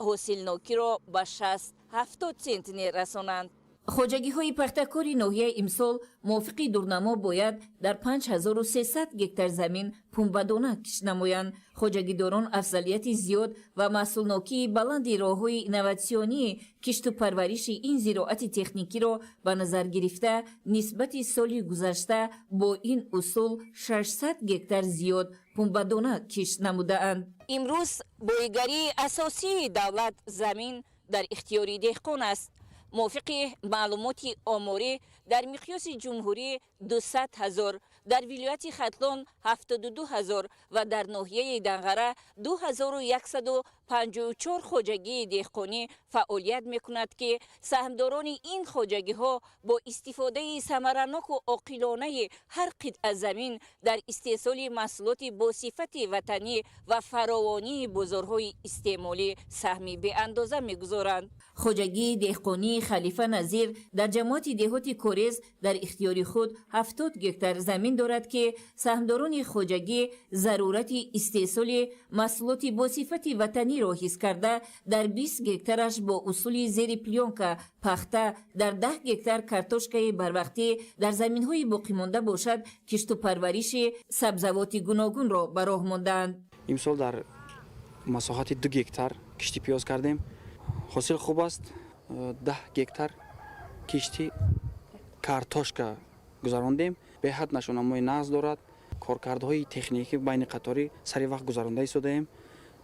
ҳосилнокиро ба 60-70 центнер расонанд. хоҷагиҳои пахтакори ноҳияи имсол мувофиқи дурнамо бояд дар 5300 гектар замин пунбадона кишт намоянд. хоҷагидорон афзалияти зиёд ва маҳсулнокии баланди роҳҳои инноватсионии кишту парвариши ин зироати техникиро ба назар гирифта нисбати соли гузашта бо ин усул 600 гектар зиёд пунбадона кишт намудаанд. имрӯз боигарии асосии давлат замин дар ихтиёри деҳқон аст. мувофиқи маълумоти оморӣ дар миқёси ҷумҳурӣ 200 000, дар вилояти хатлон 72 000 ва дар ноҳияи данғара 2154 хоҷагии деҳқонӣ фаъолият мекунад ки саҳмдорони ин хоҷагиҳо бо истифодаи самараноку оқилонаи ҳар қитъа замин дар истеҳсоли маҳсулоти босифати ватанӣ ва фаровонии бозорҳои истеъмолӣ саҳми беандоза мегузоранд. хоҷагии деҳқонии халифа назир дар ҷамоати деҳоти корез дар ихтиёри худ 70 гектар замин дорад ки саҳмдорони хоҷагӣ зарурати истеҳсоли маҳсулоти босифати ватаниро ҳис карда дар 20 гектараш бо усули зери плёнка пахта, дар 10 гектар картошкаи барвақтӣ, дар заминҳои боқимонда бошад кишту парвариши сабзавоти гуногунро ба роҳ мондаанд. имсол дар масоҳати 2 гектар кишти пиёз кардем. ҳосил хуб аст. 10 гектар кишти картошка гузарондем. беҳад нашонамои нағз дорад. коркардҳои техникӣ байни қаторӣ сари вақт гузаронда истодаем.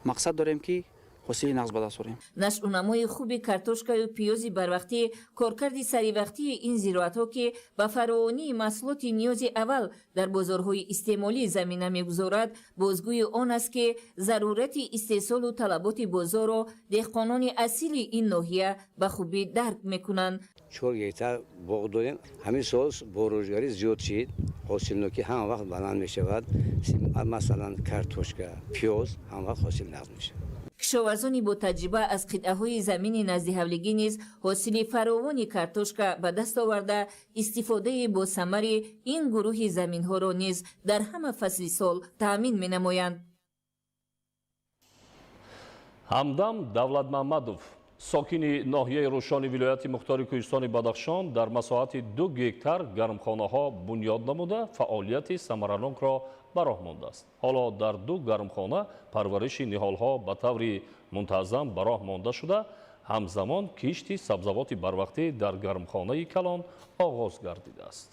мақсад дорем ки ҳосили нағз ба даст орем. нашъунамои хуби картошкаю пиёзи барвақтӣ коркарди саривақтии ин зироатҳо ки ба фаровонии маҳсулоти ниёзи аввал дар бозорҳои истеъмолии замина мегузорад бозгӯи он аст ки зарурати истеҳсолу талаботи бозорро деҳқонони асили ин ноҳия ба хубӣ дарк мекунанд. 4 гектар боғ дорем. ҳамин сол борӯзгарӣ зиёд шид, ҳосилнокӣ ҳама вақт баланд мешавад. масалан картошка, пиёз ҳама вақт ҳосил нағз мешавад. кишоварзони бо таҷриба аз қитъаҳои замини назди ҳавлигӣ низ ҳосили фаровони картошка ба даст оварда истифодаи босамари ин гурӯҳи заминҳоро низ дар ҳама фасли сол таъмин менамоянд. ҳамдам давлатмаҳмадов сокини ноҳияи рӯшони вилояти мухтори кӯҳистони бадахшон дар масоҳати 2 гектар гармхонаҳо бунёд намуда фаъолияти самаранокро ба роҳ мондааст. ҳоло дар 2 гармхона парвариши ниҳолҳо ба таври мунтаззам ба роҳ монда шуда ҳамзамон кишти сабзавоти барвақтӣ дар гармхонаи калон оғоз гардидааст.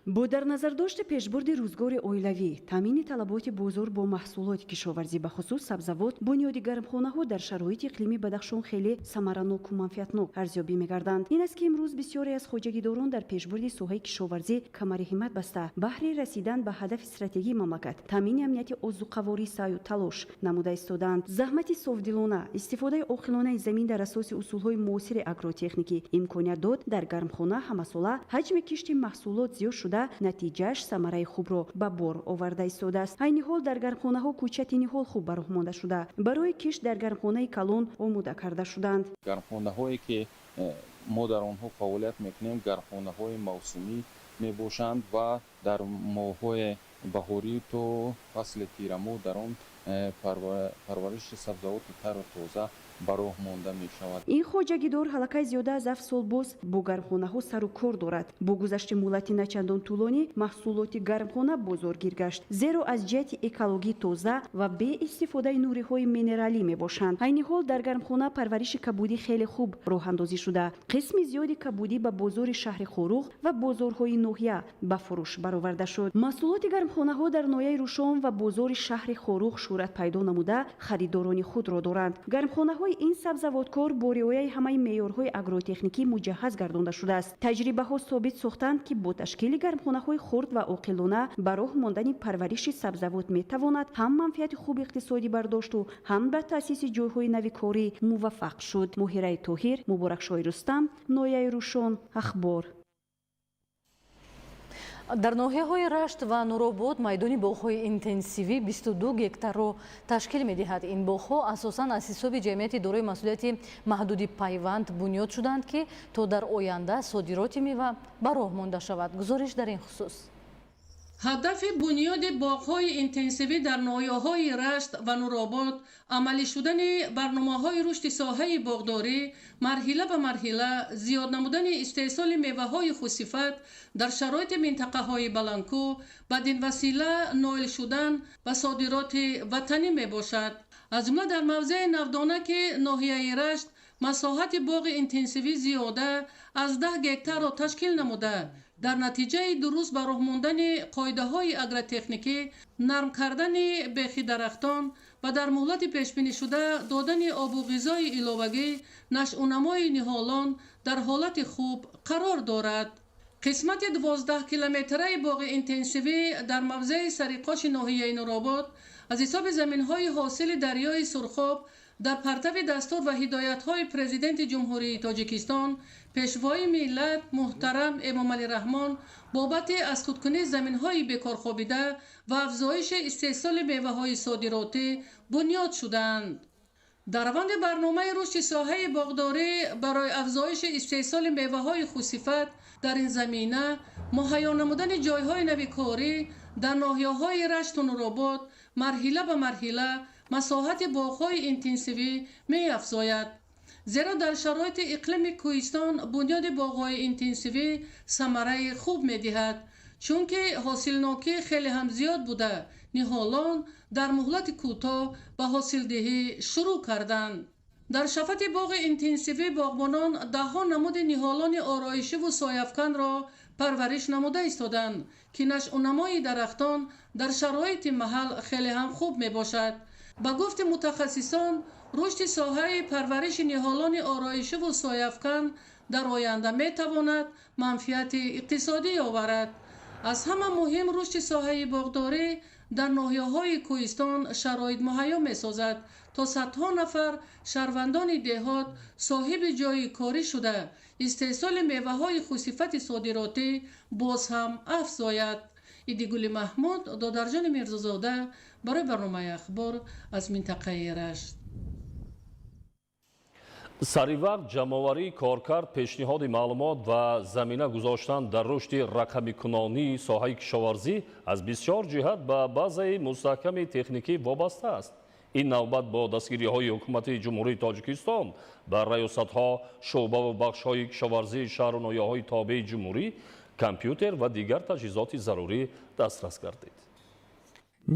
бо дар назардошти пешбурди рӯзгори оилавӣ таъмини талаботи бозор бо маҳсулоти кишоварзӣ бахусус сабзавот бунёди гармхонаҳо дар шароити иқлими бадахшон хеле самараноку манфиатнок арзёбӣ мегарданд. ин аст ки имрӯз бисёре аз хоҷагидорон дар пешбурди соҳаи кишоварзӣ камари ҳиммат баста баҳри расидан ба ҳадафи стратегии мамлакат таъмини амнияти озуқаворӣ саъю талош намуда истодаанд. заҳмати совдилона истифодаи оқилонаи замин дар асоси усулҳои муосири агротехникӣ имконият дод дар гармхона ҳамасола ҳаҷми кишти маҳсулот зиёд шуда натиҷааш самараи хубро ба бор оварда истодааст. айни ҳол дар гармхонаҳо кӯчати ниҳол хуб ба роҳ монда шуда барои кишт дар гармхонаи калон омода карда шуданд. гармхонаҳое ки мо дар онҳо фаъолият мекунем гармхонаҳои мавсумӣ мебошанд ва дар моҳҳои баҳорӣ то фасли тирамоҳ дар он парвариши сабзавоти тару тоза ба роҳ монда мешавад. ин хоҷагидор ҳалакаи зиёда аз 7 сол боз бо гармхонаҳо сару кор дорад. бо гузашти муддати начандон тӯлонӣ маҳсулоти гармхона бозоргир гашт, зеро аз ҷиҳати экологӣ тоза ва бе истифодаи нуриҳои минералӣ мебошанд. айни ҳол дар гармхона парвариши кабудӣ хеле хуб роҳандозӣ шуда қисми зиёди кабудӣ ба бозори шаҳри хорӯх ва бозорҳои ноҳия ба фурӯш бароварда шуд. маҳсулоти гармхонаҳо дар ноҳияи рӯшон ва бозори шаҳри хорӯх шӯҳрат пайдо намуда харидорони худро доранд. гармхонаҳои ин сабзавоткор бо риояи ҳамаи меъёрҳои агротехникӣ муҷаҳҳаз гардонда шудааст. таҷрибаҳо собит сохтанд ки бо ташкили гармхонаҳои хурд ва оқилона ба роҳ мондани парвариши сабзавот метавонад ҳам манфиати хуби иқтисодӣ бардошту ҳам ба таъсиси ҷойҳои нави корӣ муваффақ шуд. моҳираи тоҳир, муборакшоҳи рустам, ноҳияи рӯшон, ахбор. дар ноҳияҳои рашт ва нуробод майдони боғҳои интенсивӣ 22 гектарро ташкил медиҳад. ин боғҳо асосан аз ҳисоби ҷамъияти дорои масъулияти маҳдуди пайванд бунёд шуданд ки то дар оянда содироти мева ба роҳ монда шавад. гузориш дар ин хусус. ҳадафи бунёди боғҳои интенсивӣ дар ноҳияҳои рашт ва нуробод амалӣ шудани барномаҳои рушди соҳаи боғдорӣ марҳила ба марҳила, зиёд намудани истеҳсоли меваҳои хусифат дар шароити минтақаҳои баландкӯҳ, бадинвасила ноил шудан ба содироти ватанӣ мебошад. аз ҷумла дар мавзеи навдонаки ноҳияи рашт масоҳати боғи интенсивӣ зиёда аз 10 гектарро ташкил намуда, дар натиҷаи дуруст ба роҳ мондани қоидаҳои агротехникӣ, нарм кардани бехи дарахтон ва дар муҳлати пешбинишуда додани обу ғизои иловагӣ, нашъунамои ниҳолон дар ҳолати хуб қарор дорад. қисмати 12 километраи боғи интенсивӣ дар мавзеи сариқоши ноҳияи нуробод аз ҳисоби заминҳои ҳосили дарёи Сурхоб дар партави дастур ва ҳидоятҳои президенти ҷумҳурии Тоҷикистон, пешвои миллат муҳтарам Эмомалӣ Раҳмон бобати азхудкунии заминҳои бекорхобида ва афзоиши истеҳсоли меваҳои содиротӣ бунёд шуданд. дар раванди барномаи рушди соҳаи боғдорӣ барои афзоиши истеҳсоли меваҳои хусифат дар ин замина муҳайё намудани ҷойҳои нави корӣ дар ноҳияҳои рашту нуробод марҳила ба марҳила масоҳати боғҳои интенсивӣ меафзояд. зеро дар шароити иқлими кӯҳистон бунёди боғҳои интенсивӣ самараи хуб медиҳад, чунки ҳосилнокӣ хеле ҳам зиёд буда, ниҳолон дар муҳлати кӯтоҳ ба ҳосилдиҳӣ шурӯъ карданд. дар шафати боғи интенсивӣ боғбонон даҳҳо намуди ниҳолони ороишиву сояфканро парвариш намуда истоданд, ки нашъунамои дарахтон дар шароити маҳал хеле ҳам хуб мебошад. ба гуфти мутахассисон, рушди соҳаи парвариши ниҳолони ороишиву сояфкан дар оянда метавонад манфиати иқтисодӣ оварад. аз ҳама муҳим рушди соҳаи боғдорӣ дар ноҳияҳои кӯҳистон шароит муҳайё месозад, то садҳо нафар шаҳрвандони деҳот соҳиби ҷойи корӣ шуда, истеҳсоли меваҳои хусифати содиротӣ боз ҳам афзояд. идигули маҳмуд, додарҷони мирзозода, барои барномаи ахбор аз минтақаи рашт. сари вақт ҷамъоварии коркард, пешниҳоди маълумот ва замина гузоштан дар рушди рақамикунонии соҳаи кишоварзӣ аз бисёр ҷиҳат ба базаи мустаҳками техникӣ вобаста аст. ин навбат бо дастгириҳои ҳукумати ҷумҳурии Тоҷикистон ба раёсатҳо, шуъбаву бахшҳои кишоварзии шаҳру ноҳияҳои тобеи ҷумҳурӣ, компютер ва дигар таҷҳизоти зарурӣ дастрас гардид.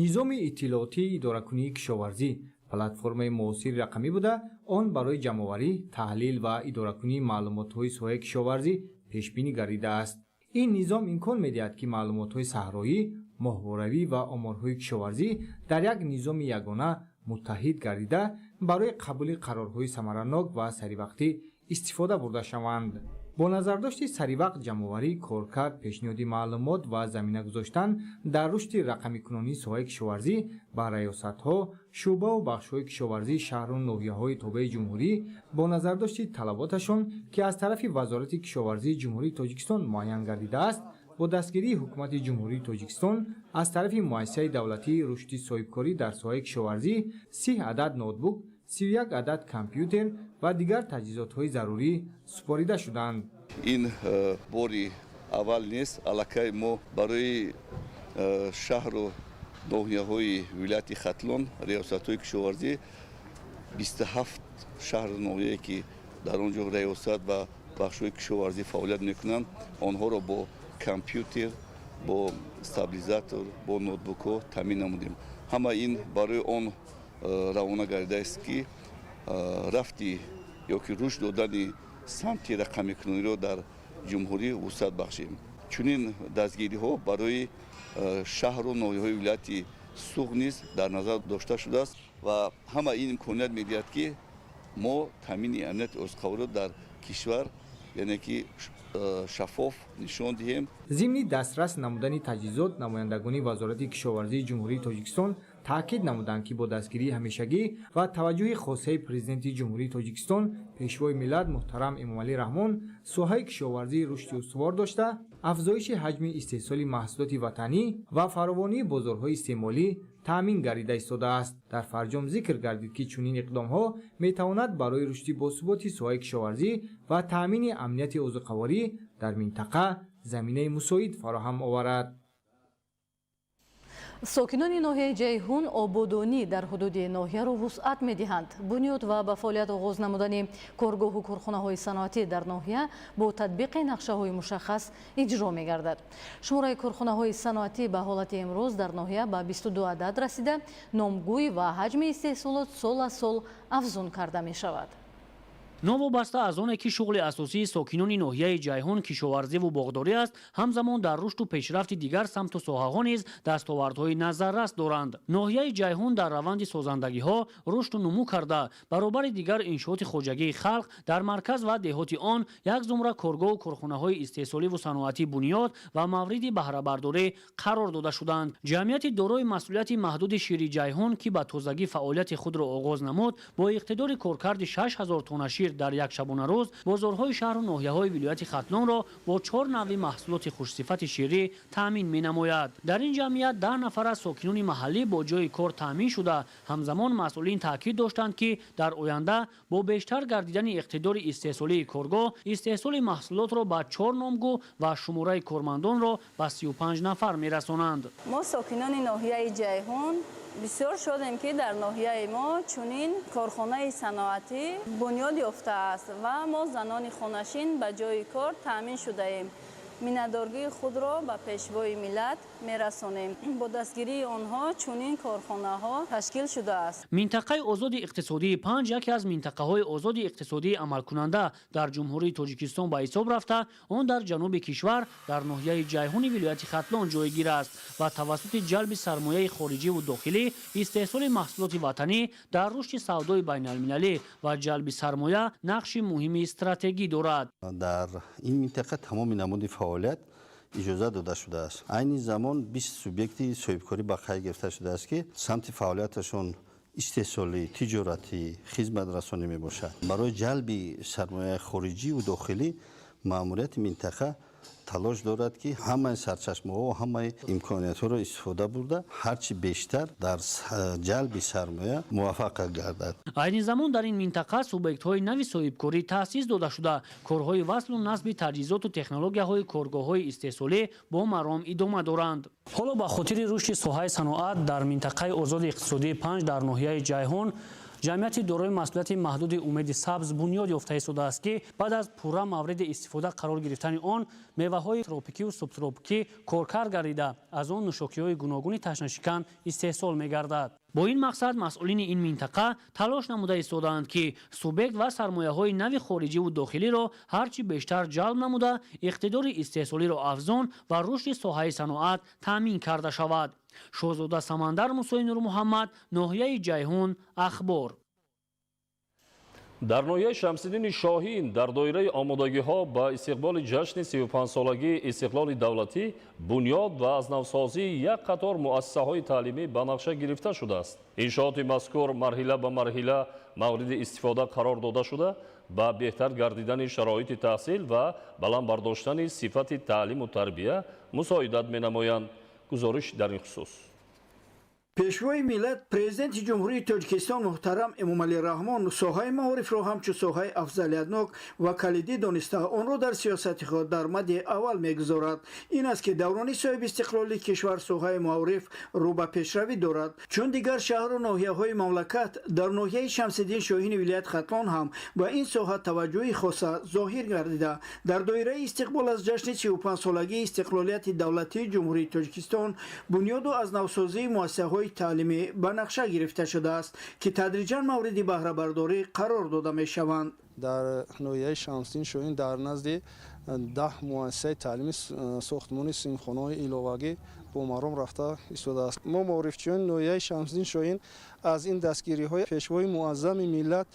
низоми иттилоотии идоракунии кишоварзӣ платформаи муосири рақамӣ буда, он барои ҷамъоварӣ, таҳлил ва идоракунии маълумотҳои соҳаи кишоварзӣ пешбинӣ гардидааст. ин низом имкон медиҳад, ки маълумотҳои саҳроӣ, моҳворавӣ ва оморҳои кишоварзӣ дар як низоми ягона муттаҳид гардида барои қабули қарорҳои самаранок ва саривақтӣ истифода бурда шаванд. бо назардошти саривақт ҷамъоварӣ, коркард, пешниҳоди маълумот ва замина гузоштан дар рушди рақамикунонии соҳаи кишоварзӣ ба раёсатҳо, шуъбаву бахшҳои кишоварзии шаҳру ноҳияҳои тобеи ҷумҳурӣ бо назардошти талаботашон, ки аз тарафи Вазорати кишоварзии ҷумҳурии Тоҷикистон муайян гардидааст, бо дастгирии ҳукумати ҷумҳурии Тоҷикистон аз тарафи муассисаи давлатии рушди соҳибкорӣ дар соҳаи кишоварзӣ 30 адад ноутбук, 31 адад компютер ва дигар таҷҳизотҳои зарурӣ супорида шуданд. ин бори аввал нест, аллакай мо барои шаҳру ноҳияҳои вилояти Хатлон, раёсатҳои кишоварзӣ 27 шаҳру ноҳияе ки дар он ҷо раёсат ва бахшҳои кишоварзӣ фаъолият мекунанд, онҳоро бо компютер, бо стабилизатор, бо ноутбукҳо таъмин намудем. ҳама ин барои он равона гардидааст, ки рафти ёки рушд додани самти рақамикунониро дар ҷумҳурӣ вусъат бахшем. чунин дастгириҳо барои шаҳру ноҳияҳои вилояти Суғ низ дар назар дошта шудааст ва ҳама ин имконият медиҳад, ки мо таъмини амнияти озуқавориро дар кишвар, яъне ки шаффоф нишон диҳем. зимни дастрас намудани таҷҳизот, намояндагони Вазорати кишоварзии ҷумҳурии Тоҷикистон таъкид намуданд, ки бо дастгирии ҳамешагӣ ва таваҷҷӯҳи хосаи президенти ҷумҳурии Тоҷикистон, пешвои миллат муҳтарам Эмомалӣ Раҳмон, соҳаи кишоварзӣ рушди устувор дошта, афзоиши ҳаҷми истеҳсоли маҳсулоти ватанӣ ва фаровонии бозорҳои истеъмолӣ таъмин гардида истодааст. дар фарҷом зикр гардид, ки чунин иқдомҳо метавонад барои рушди босуботи соҳаи кишоварзӣ ва таъмини амнияти озуқаворӣ дар минтақа заминаи мусоид фароҳам оварад. сокинони ноҳияи ҷайҳун ободонӣ дар ҳудуди ноҳияро вусъат медиҳанд. бунёд ва ба фаъолият оғоз намудани коргоҳу корхонаҳои саноатӣ дар ноҳия бо татбиқи нақшаҳои мушаххас иҷро мегардад. шумораи корхонаҳои саноатӣ ба ҳолати имрӯз дар ноҳия ба 22 адад расида, номгӯй ва ҳаҷми истеҳсолот сол аз сол афзун карда мешавад. новобаста аз оне ки шуғли асосии сокинони ноҳияи ҷайҳун кишоварзиву боғдорӣ аст, ҳамзамон дар рушду пешрафти дигар самту соҳаҳо низ дастовардҳои назаррас доранд. ноҳияи ҷайҳун дар раванди созандагиҳо рушду нумӯ карда, баробари дигар иншооти хоҷагии халқ дар марказ ва деҳоти он як зумра коргоҳу корхонаҳои истеҳсоливу саноатӣ бунёд ва мавриди баҳрабардорӣ қарор дода шуданд. ҷамъияти дорои масъулияти маҳдуди шири ҷайҳун ки ба тозагӣ фаъолияти худро оғоз намуд, бо иқтидори коркарди 6000 тонна шир дар як шабонарӯз бозорҳои шаҳру ноҳияҳои вилояти хатлонро бо 4 навъи маҳсулоти хушсифати ширӣ таъмин менамояд. дар ин ҷамъият 10 нафар аз сокинони маҳаллӣ бо ҷойи кор таъмин шуда, ҳамзамон масъулин таъкид доштанд ки дар оянда бо бештар гардидани иқтидори истеҳсолии коргоҳ, истеҳсоли маҳсулотро ба 4 номгӯ ва шумораи кормандонро ба 35 нафар мерасонанд. мо сокинони ноҳияи ҷайҳун бисёр шодем ки дар ноҳияи мо чунин корхонаи саноатӣ бунёд ёфтааст ва мо занони хонашин ба ҷойи кор таъмин шудаем. миннатдоргии худро ба пешвои миллат мерасонем. бо дастгирии онҳо чунин корхонаҳо ташкил шудааст. минтақаи озоди иқтисодии 5 яке аз минтақаҳои озоди иқтисодии амалкунанда дар ҷумҳурии Тоҷикистон ба ҳисоб рафта, он дар ҷануби кишвар дар ноҳияи ҷайҳуни вилояти хатлон ҷойгир аст ва тавассути ҷалби сармояи хориҷиву дохилӣ, истеҳсоли маҳсулоти ватанӣ дар рушди савдои байналмилалӣ ва ҷалби сармоя нақши муҳими стратегӣ дорад. дар ин минтақа тамоми намуди фаъолият иҷоза дода шудааст. айни замон 20 субъекти соҳибкорӣ ба қайд гирифта шудааст ки самти фаъолияташон истеҳсолӣ, тиҷоратӣ, хизматрасонӣ мебошад. барои ҷалби сармояи хориҷиву дохилӣ маъмурияти минтақа талош дорад ки ҳамаи сарчашмаҳо ва ҳамаи имкониятҳоро истифода бурда ҳарчи бештар дар ҷалби сармоя муваффақ гардад. айни замон дар ин минтақа субъектҳои нави соҳибкорӣ таъсис дода шуда, корҳои васлу насби таҷҳизоту технологияҳои коргоҳҳои истеҳсолӣ бо маром идома доранд. ҳоло ба хотири рушди соҳаи саноат дар минтақаи озоди иқтисодии 5 дар ноҳияи ҷайҳун ҷамъияти дорои масъулияти маҳдуди умеди сабз бунёд ёфта истодааст ки баъд аз пурра мавриди истифода қарор гирифтани он, меваҳои тропикиву субтропикӣ коркар гардида, аз он нӯшокиҳои гуногуни ташнашикан истеҳсол мегардад. бо ин мақсад масъулини ин минтақа талош намуда истодаанд ки субъект ва сармояҳои нави хориҷиву дохилиро ҳарчи бештар ҷалб намуда, иқтидори истеҳсолиро афзон ва рушди соҳаи саноат таъмин карда шавад. шоҳзода Самандар Мусои Нурмуҳаммад, ноҳияи ҷайҳун, ахбор. дар ноҳияи Шамсиддини Шоҳин дар доираи омодагиҳо ба истиқболи ҷашни 35-солагии истиқлоли давлатӣ бунёд ва азнавсозии як қатор муассисаҳои таълимӣ ба нақша гирифта шудааст. иншооти мазкур марҳила ба марҳила мавриди истифода қарор дода шуда, ба беҳтар гардидани шароити таҳсил ва баландбардоштани сифати таълиму тарбия мусоидат менамоянд. гузориш дар ин хусус. пешвои миллат президенти ҷумҳурии Тоҷикистон муҳтарам Эмомалӣ Раҳмон соҳаи маорифро ҳамчун соҳаи афзалиятнок ва калидӣ дониста онро дар сиёсати худ дар мадди аввал мегузорад. ин аст ки даврони соҳиби истиқлолии кишвар соҳаи маориф рӯ ба пешравӣ дорад, чун дигар шаҳру ноҳияҳои мамлакат дар ноҳияи Шамсиддин Шоҳини вилояти Хатлон ҳам ба ин соҳа таваҷҷӯҳи хоса зоҳир гардида, дар доираи истиқбол аз ҷашни 35-солагии истиқлолияти давлатии ҷумҳурии Тоҷикистон бунёду азнавсозии муассисаҳои таълимӣ ба нақша гирифта шудааст ки тадриҷан мавриди баҳрабардорӣ қарор дода мешаванд. дар ноҳияи Шамсиддин Шоҳин дар назди 10 муассисаи таълими сохтмони синфхонаҳои иловагӣ бо маром рафта истодааст. мо маорифчиёни ноҳияи Шамсиддин Шоҳин аз ин дастгириҳои пешвои муаззами миллат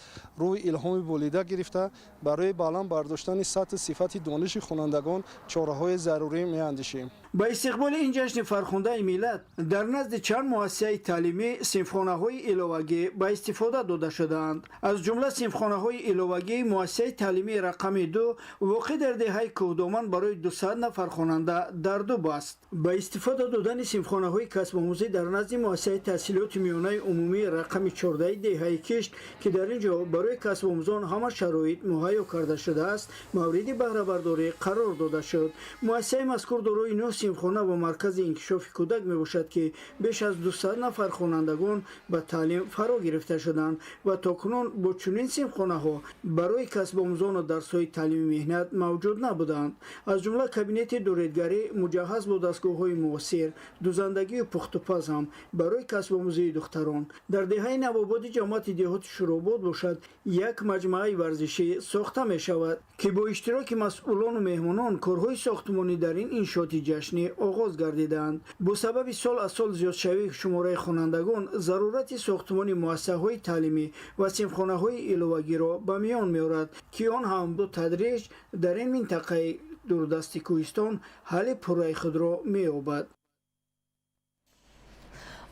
рӯи илҳоми болида гирифта барои баланд бардоштани сатҳи сифати дониши хонандагон чораҳои зарурӣ меандешем. ба истиқболи ин ҷашни фархондаи миллат дар назди чанд муассисаи таълимӣ синфхонаҳои иловагӣ ба истифода дода шудаанд. аз ҷумла синфхонаҳои иловагии муассисаи таълимии рақами 2 воқеъ дар деҳаи Кӯҳдоман барои 200 нафар хонанда дар Дуб аст. ба истифода додани синфхонаҳои касбомӯзӣ дар назди муассисаи таҳсилоти миёнаи умумӣ ساختمانی رقم 14 دهه کشت که در اینجا برای کسب آموزان همه شرایط مهیا کرده شده است مورد بهره برداری قرار داده شد. مؤسسه مذکور دارای 9 صنفخانه و مرکز انکشاف کودک میباشد که بیش از 200 نفر خوانندگان به تعلیم فرا گرفته شدند و تاکنون با چنین صنفخانه ها برای کسب آموزان و درس های تعلیم مهنت موجود نبودند. از جمله کابینت دوریدگری مجهز با دستگاه های موثر، دوزندگی و پخت و پز هم برای کسب آموزی دختران. در دهه نوآباد جماعت دهات شوراباد باشد یک مجموعه ورزشی ساخته می شود که با اشتراک مسئولان و مهمانان کارهای ساختمانی در این انشاءات جشنی آغاز گردیدند. با سبب سال از سال زیادشوی شماره خوانندگان ضرورت ساختمان مؤسسه‌های تعلیمی و صنفخانه‌های علاوگی را به میان می‌آورد که آن هم به تدریج در این منطقه دوردست کوهستان حل پررای خود را می‌یابد.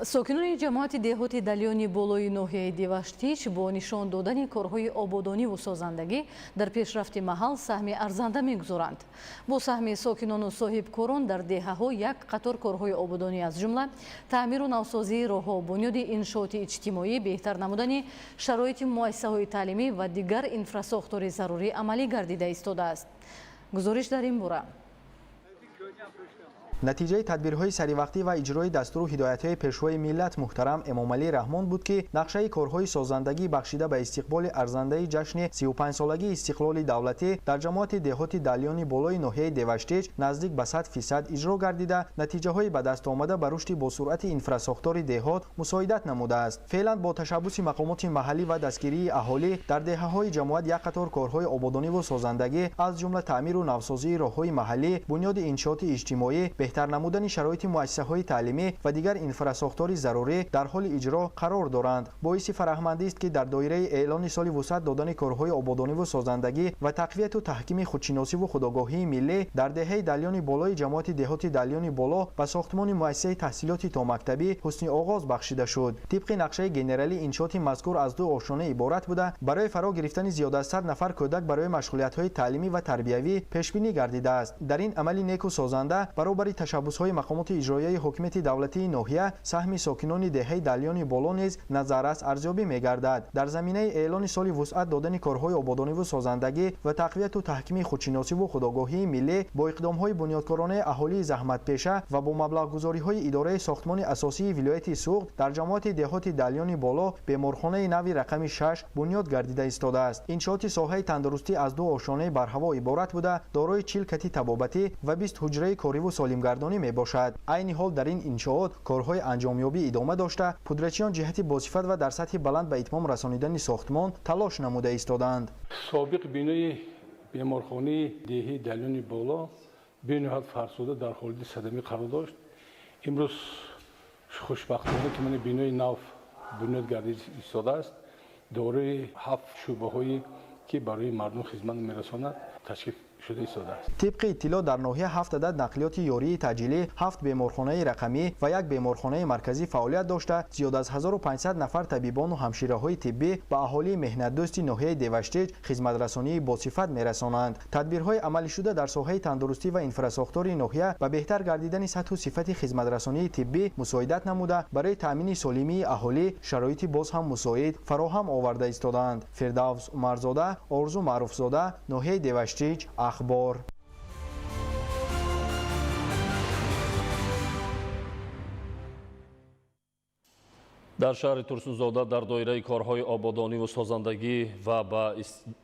ساکنان جماعت دهات دلیانی بالای ناحیه دیوشتیچ با نشان دادن کارهای آبادانی و سازندگی در پیشرفت محل سهم ارزنده می‌گذارند. با سهم ساکنان و صاحبکاران در دهه‌ها یک قطار کارهای آبادانی از جمله تعمیر و نوسازی راه‌ها، بنیاد انشاءات اجتماعی، بهتر نمودن شرایط مؤسسه‌های تعلیمی و دیگر انفراساختار ضروری عملی گردیده ایستاده است. گزارش در این باره. نتیجه تدبیرهای سریوقتی و اجرای دستور و هدایت‌های پیشوای ملت محترم امامعلی رحمان بود که نقشه کارهای سازندگی بخشیده به استقبال ارزنده جشن 35 سالگی استقلال دولتی در جماعت دهات دلیانی بالای ناحیه دیوشتیچ نزدیک به 100% اجرا گردیده، نتیجه‌های به دست آمده به رشد با سرعت انفراساختار دهات مساعدت نموده است. فعلا با تشبث مقامات محلی و دستگیری اهالی در دهه‌های جماعت یک قطار کارهای آبادانی و سازندگی از جمله تعمیر و نوسازی راه‌های محلی، بنیاد انشاءات اجتماعی، بهتر نمودن شرایط مؤسسه‌های تعلیمی و دیگر انفراساختار ضروری در حال اجرا قرار دارند. باعث فرحمندی است که در دایره اعلان سال وسعت دادن کارهای آبادانی و سازندگی و تقویت و تحکیم خودشناسی و خودآگاهی ملی در دهه دلیان بالای جماعت دهات دلیان بالا و ساختمان مؤسسه تحصیلات تا مکتبی حسن آغاز بخشیده شد. طبق نقشه گنرالی انشاءات مذکور از دو آشانه عبارت بوده برای فرا گرفتن زیاد از 100 نفر کودک برای مشغولیت‌های تعلیمی و تربیوی پیش بینی گردیده است. در این عمل نیک و سازنده برابر تشبث‌های مقامات اجرایی حکومت دولتی ناحیه سهم ساکنان دهه دلیان بالا نیز نظررس ارزیابی می‌گردد. در زمینه اعلان سال وسعت دادن کارهای آبادانی و سازندگی و تقویت و تحکیم خودشناسی و خودآگاهی ملی با اقدام‌های بنیادکارانه اهالی زحمت‌پیشه و با مبلغ‌گذاری‌های اداره ساختمان اساسی ولایت سوخت در جماعت دهات دلیان بالا بیمارخانه نوی رقم 6 بنیاد گردیده ایستاده است. انشاءات ساحه تندرستی از دو آشانه بر هوا عبارت بوده دارای 40 کتی طبابتی و 20 حجره کاری و سالمگردانی میباشد. عین حال در این انشاءات کارهای انجامیابی ادامه داشته، پودرچیان جهت باصفت و در سطح بلند به اتمام رسانیدن ساختمان تلاش نموده ایستادند. سابق بینای بیمارخانه دهه دلیان بالا بنهایت فرسوده در حالت صدمه قرار داشت. امروز خوشبختانه که من بینای نو بنیاد گردیده ایستاده است. دارای 7 شعبه‌هایی که برای مردم خدمت می‌رساند تشکیل شده ایستاده است. طبق اطلاع در ناحیه 7 عدد نقلیات یاری تجهیلی، 7 بیمارخانه رقمی و یک بیمارخانه مرکزی فعالیت داشته، زیاد از 1500 نفر طبیبان و همشیره‌های طبی به اهالی مهنت دوستی ناحیه دیوشتیچ خدمت رسانی با صفت می‌رسانند. تدبیرهای عملی شده در ساحه تندرستی و انفراساختار ناحیه و بهتر گردیدن سطح و صفت خدمت رسانی طبی مساعدت نموده برای تامین سالمی اهالی شرایط باز هم مساعد فراهم آورده ایستادند. فردوس عمرزاده، آرزو معروفزاده، ناحیه دیوشتیچ، اخبار. در شهر ترسونزاده در دایره کارهای آبادانی و سازندگی و با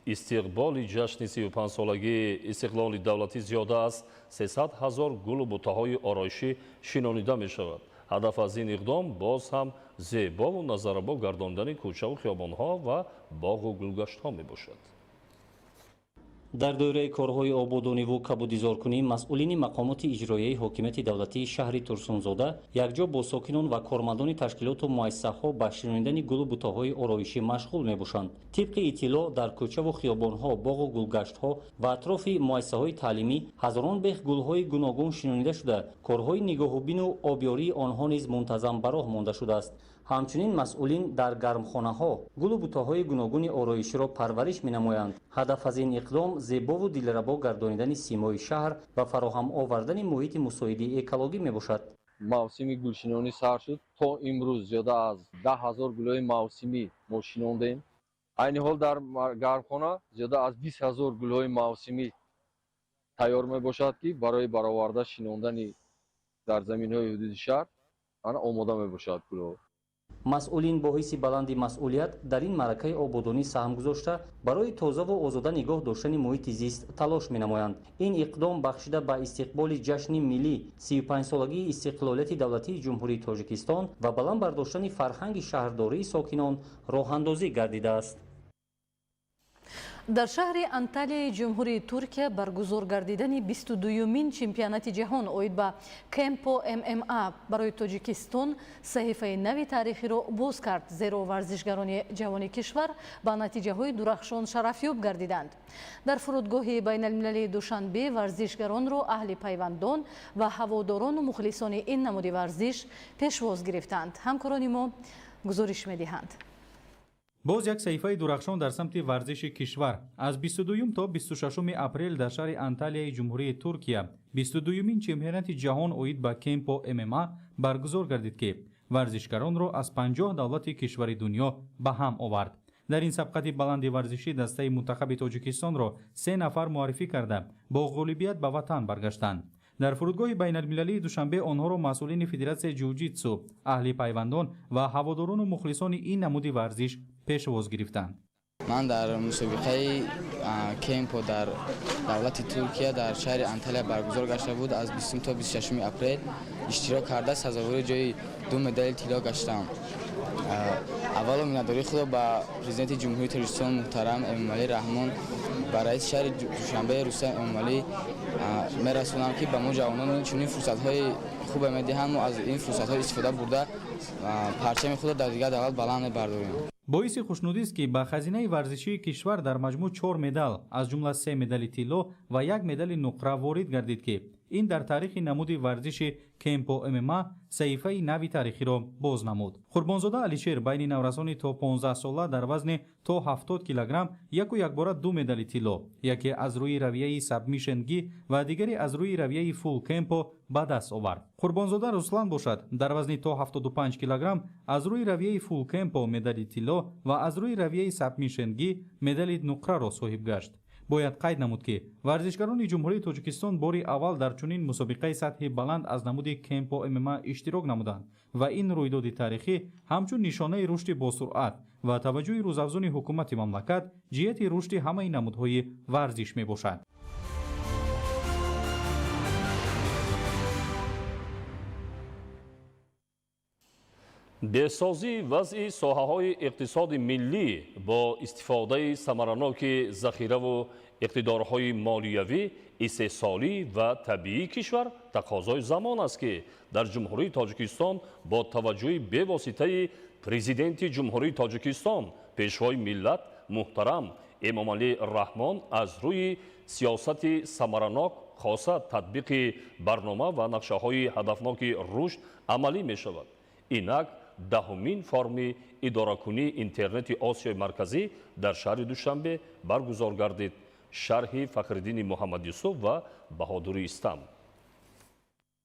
استقبال جشن 35 سالگی استقلال دولتی زیاده از 300,000 گل و بوته‌های آرایشی شنانیده می شود. هدف از این اقدام باز هم زیبا و نظربا گرداندن کوچه و خیابان‌ها و باغ و گلگشت‌ها می باشد. در دوره کارهای آبادانی و کبودیزارکنی مسئولین مقامات اجرایی حکومت دولتی شهر ترسونزاده یکجا با ساکنان و کارمندان تشکیلات و مؤسسه‌ها به شنیدن گل و بوته‌های آرایشی مشغول می‌باشند. طبق اطلاع در کوچه و خیابان‌ها، باغ و گلگشت‌ها و اطراف مؤسسه‌های تعلیمی هزاران بیخ گل‌های گوناگون شنیده شده، کارهای نگاهبین و آبیاری آنها نیز منتظم به راه مانده شده است. همچنین مسئولین در گرمخانه‌ها گل و بوته‌های گوناگون آرایشی را پرورش می‌نمایند. هدف از این اقدام زیبا و دلربا گردانیدن سیمای شهر و فراهم آوردن محیط مساعد اکولوژی میباشد. мавсими гулшинонӣ сар шуд. То имрӯз зиёда аз 10,000 гулҳои мавсимӣ мо шинондем. айни ҳол дар гармхона зиёда аз 20,000 гулҳои мавсимӣ тайёр мебошад ки барои бароварда шинондани дар заминҳои ҳудуди шаҳр омода мебошад гулҳо. масъулин бо ҳисси баланди масъулият дар ин маъракаи ободонӣ саҳм гузошта барои тозаву озода нигоҳ доштани муҳити зист талош менамоянд. ин иқдом бахшида ба истиқболи ҷашни миллӣ 35-солагии истиқлолияти давлатии ҷумҳурии тоҷикистон ва баланд бардоштани фарҳанги шаҳрдории сокинон роҳандозӣ гардидааст. дар шаҳри анталияи ҷумҳурии туркия баргузор гардидани 22-юмин чемпионати ҷаҳон оид ба кемпо мма барои тоҷикистон саҳифаи нави тарихиро боз кард, зеро варзишгарони ҷавони кишвар ба натиҷаҳои дурахшон шарафёб гардиданд. дар фурудгоҳи байналмилалии душанбе варзишгаронро аҳли пайвандон ва ҳаводорону мухлисони ин намуди варзиш пешвоз гирифтанд. ҳамкорони мо гузориш медиҳанд. боз як саҳифаи дурахшон дар самти варзиши кишвар. аз 22 то 26 апрел дар шаҳри анталияи ҷумҳурии туркия 22-юмин чемпионати ҷаҳон оид ба кемпо мма баргузор гардид ки варзишгаронро аз 50 давлати кишвари дунё ба ҳам овард. дар ин сабқати баланди варзишӣ дастаи мунтахаби тоҷикистонро 3 нафар муаррифӣ карда бо ғолибият ба ватан баргаштанд. дар фурудгоҳи байналмилалии душанбе онҳоро масъулини федератсияи ҷуҷитсу, аҳли пайвандон ва ҳаводорону мухлисони ин намуди варзиш пешвоз гирифтанд. ман дар мусобиқаи кемпо дар давлати туркия дар шаҳри анталия баргузор гашта буд. аз 20 то 26 апрел иштирок карда сазовори ҷои 2 медали тилло гаштам. аввало миннатдории худро ба президенти ҷумҳурии тоҷикистон муҳтарам эмомалӣ раҳмон, ба раиси шаҳри душанбе рустам эмомалӣ мерасонам ки ба мо ҷавонон чунин фурсатҳои хубе медиҳанд. мо аз ин фурсатҳо истифода бурда парчами худро дар дигар давлат баланд мебардорем. боиси хушнудист ки ба хазинаи варзишии кишвар дар маҷмӯъ 4 медал, аз ҷумла 3 медали тилло ва 1 медали нуқра ворид гардид ки ин дар тарихи намуди варзиши кемпо мма саҳифаи нави тарихиро боз намуд. қурбонзода алишер байни наврасони то 15 сола дар вазни то 70 килограмм якбора 2 медали тилло, яке аз рӯи равияи сабмишн ги ва дигаре аз рӯи равияи фул кемпо ба даст овард. қурбонзода руслан бошад дар вазни то 75 килограмм аз рӯи равияи фул кемпо медали тилло ва аз рӯи равияи сабмишн ги медали нуқраро соҳиб гашт. бояд қайд намуд ки варзишгарони ҷумҳурии тоҷикистон бори аввал дар чунин мусобиқаи сатҳи баланд аз намуди кемпо мма иштирок намуданд ва ин рӯйдоди тарихӣ ҳамчун нишонаи рушди босуръат ва таваҷҷӯҳи рӯзафзуни ҳукумати мамлакат ҷиҳати рушди ҳамаи намудҳои варзиш мебошад. бесозии вазъи соҳаҳои иқтисоди миллӣ бо истифодаи самараноки захираву иқтидорҳои молиявӣ, истеҳсолӣ ва табиии кишвар тақозои замон аст ки дар ҷумҳурии тоҷикистон бо таваҷҷӯҳи бевоситаи президенти ҷумҳурии тоҷикистон пешвои миллат муҳтарам эмомалӣ раҳмон аз рӯи сиёсати самаранок хоса татбиқи барнома ва нақшаҳои ҳадафноки рушд амалӣ мешавад. инак даҳумин форуми идоракунии интернети осиёи марказӣ дар шаҳри душанбе баргузор гардид. шарҳи фахриддини муҳаммадюсуф ва баҳодури истам.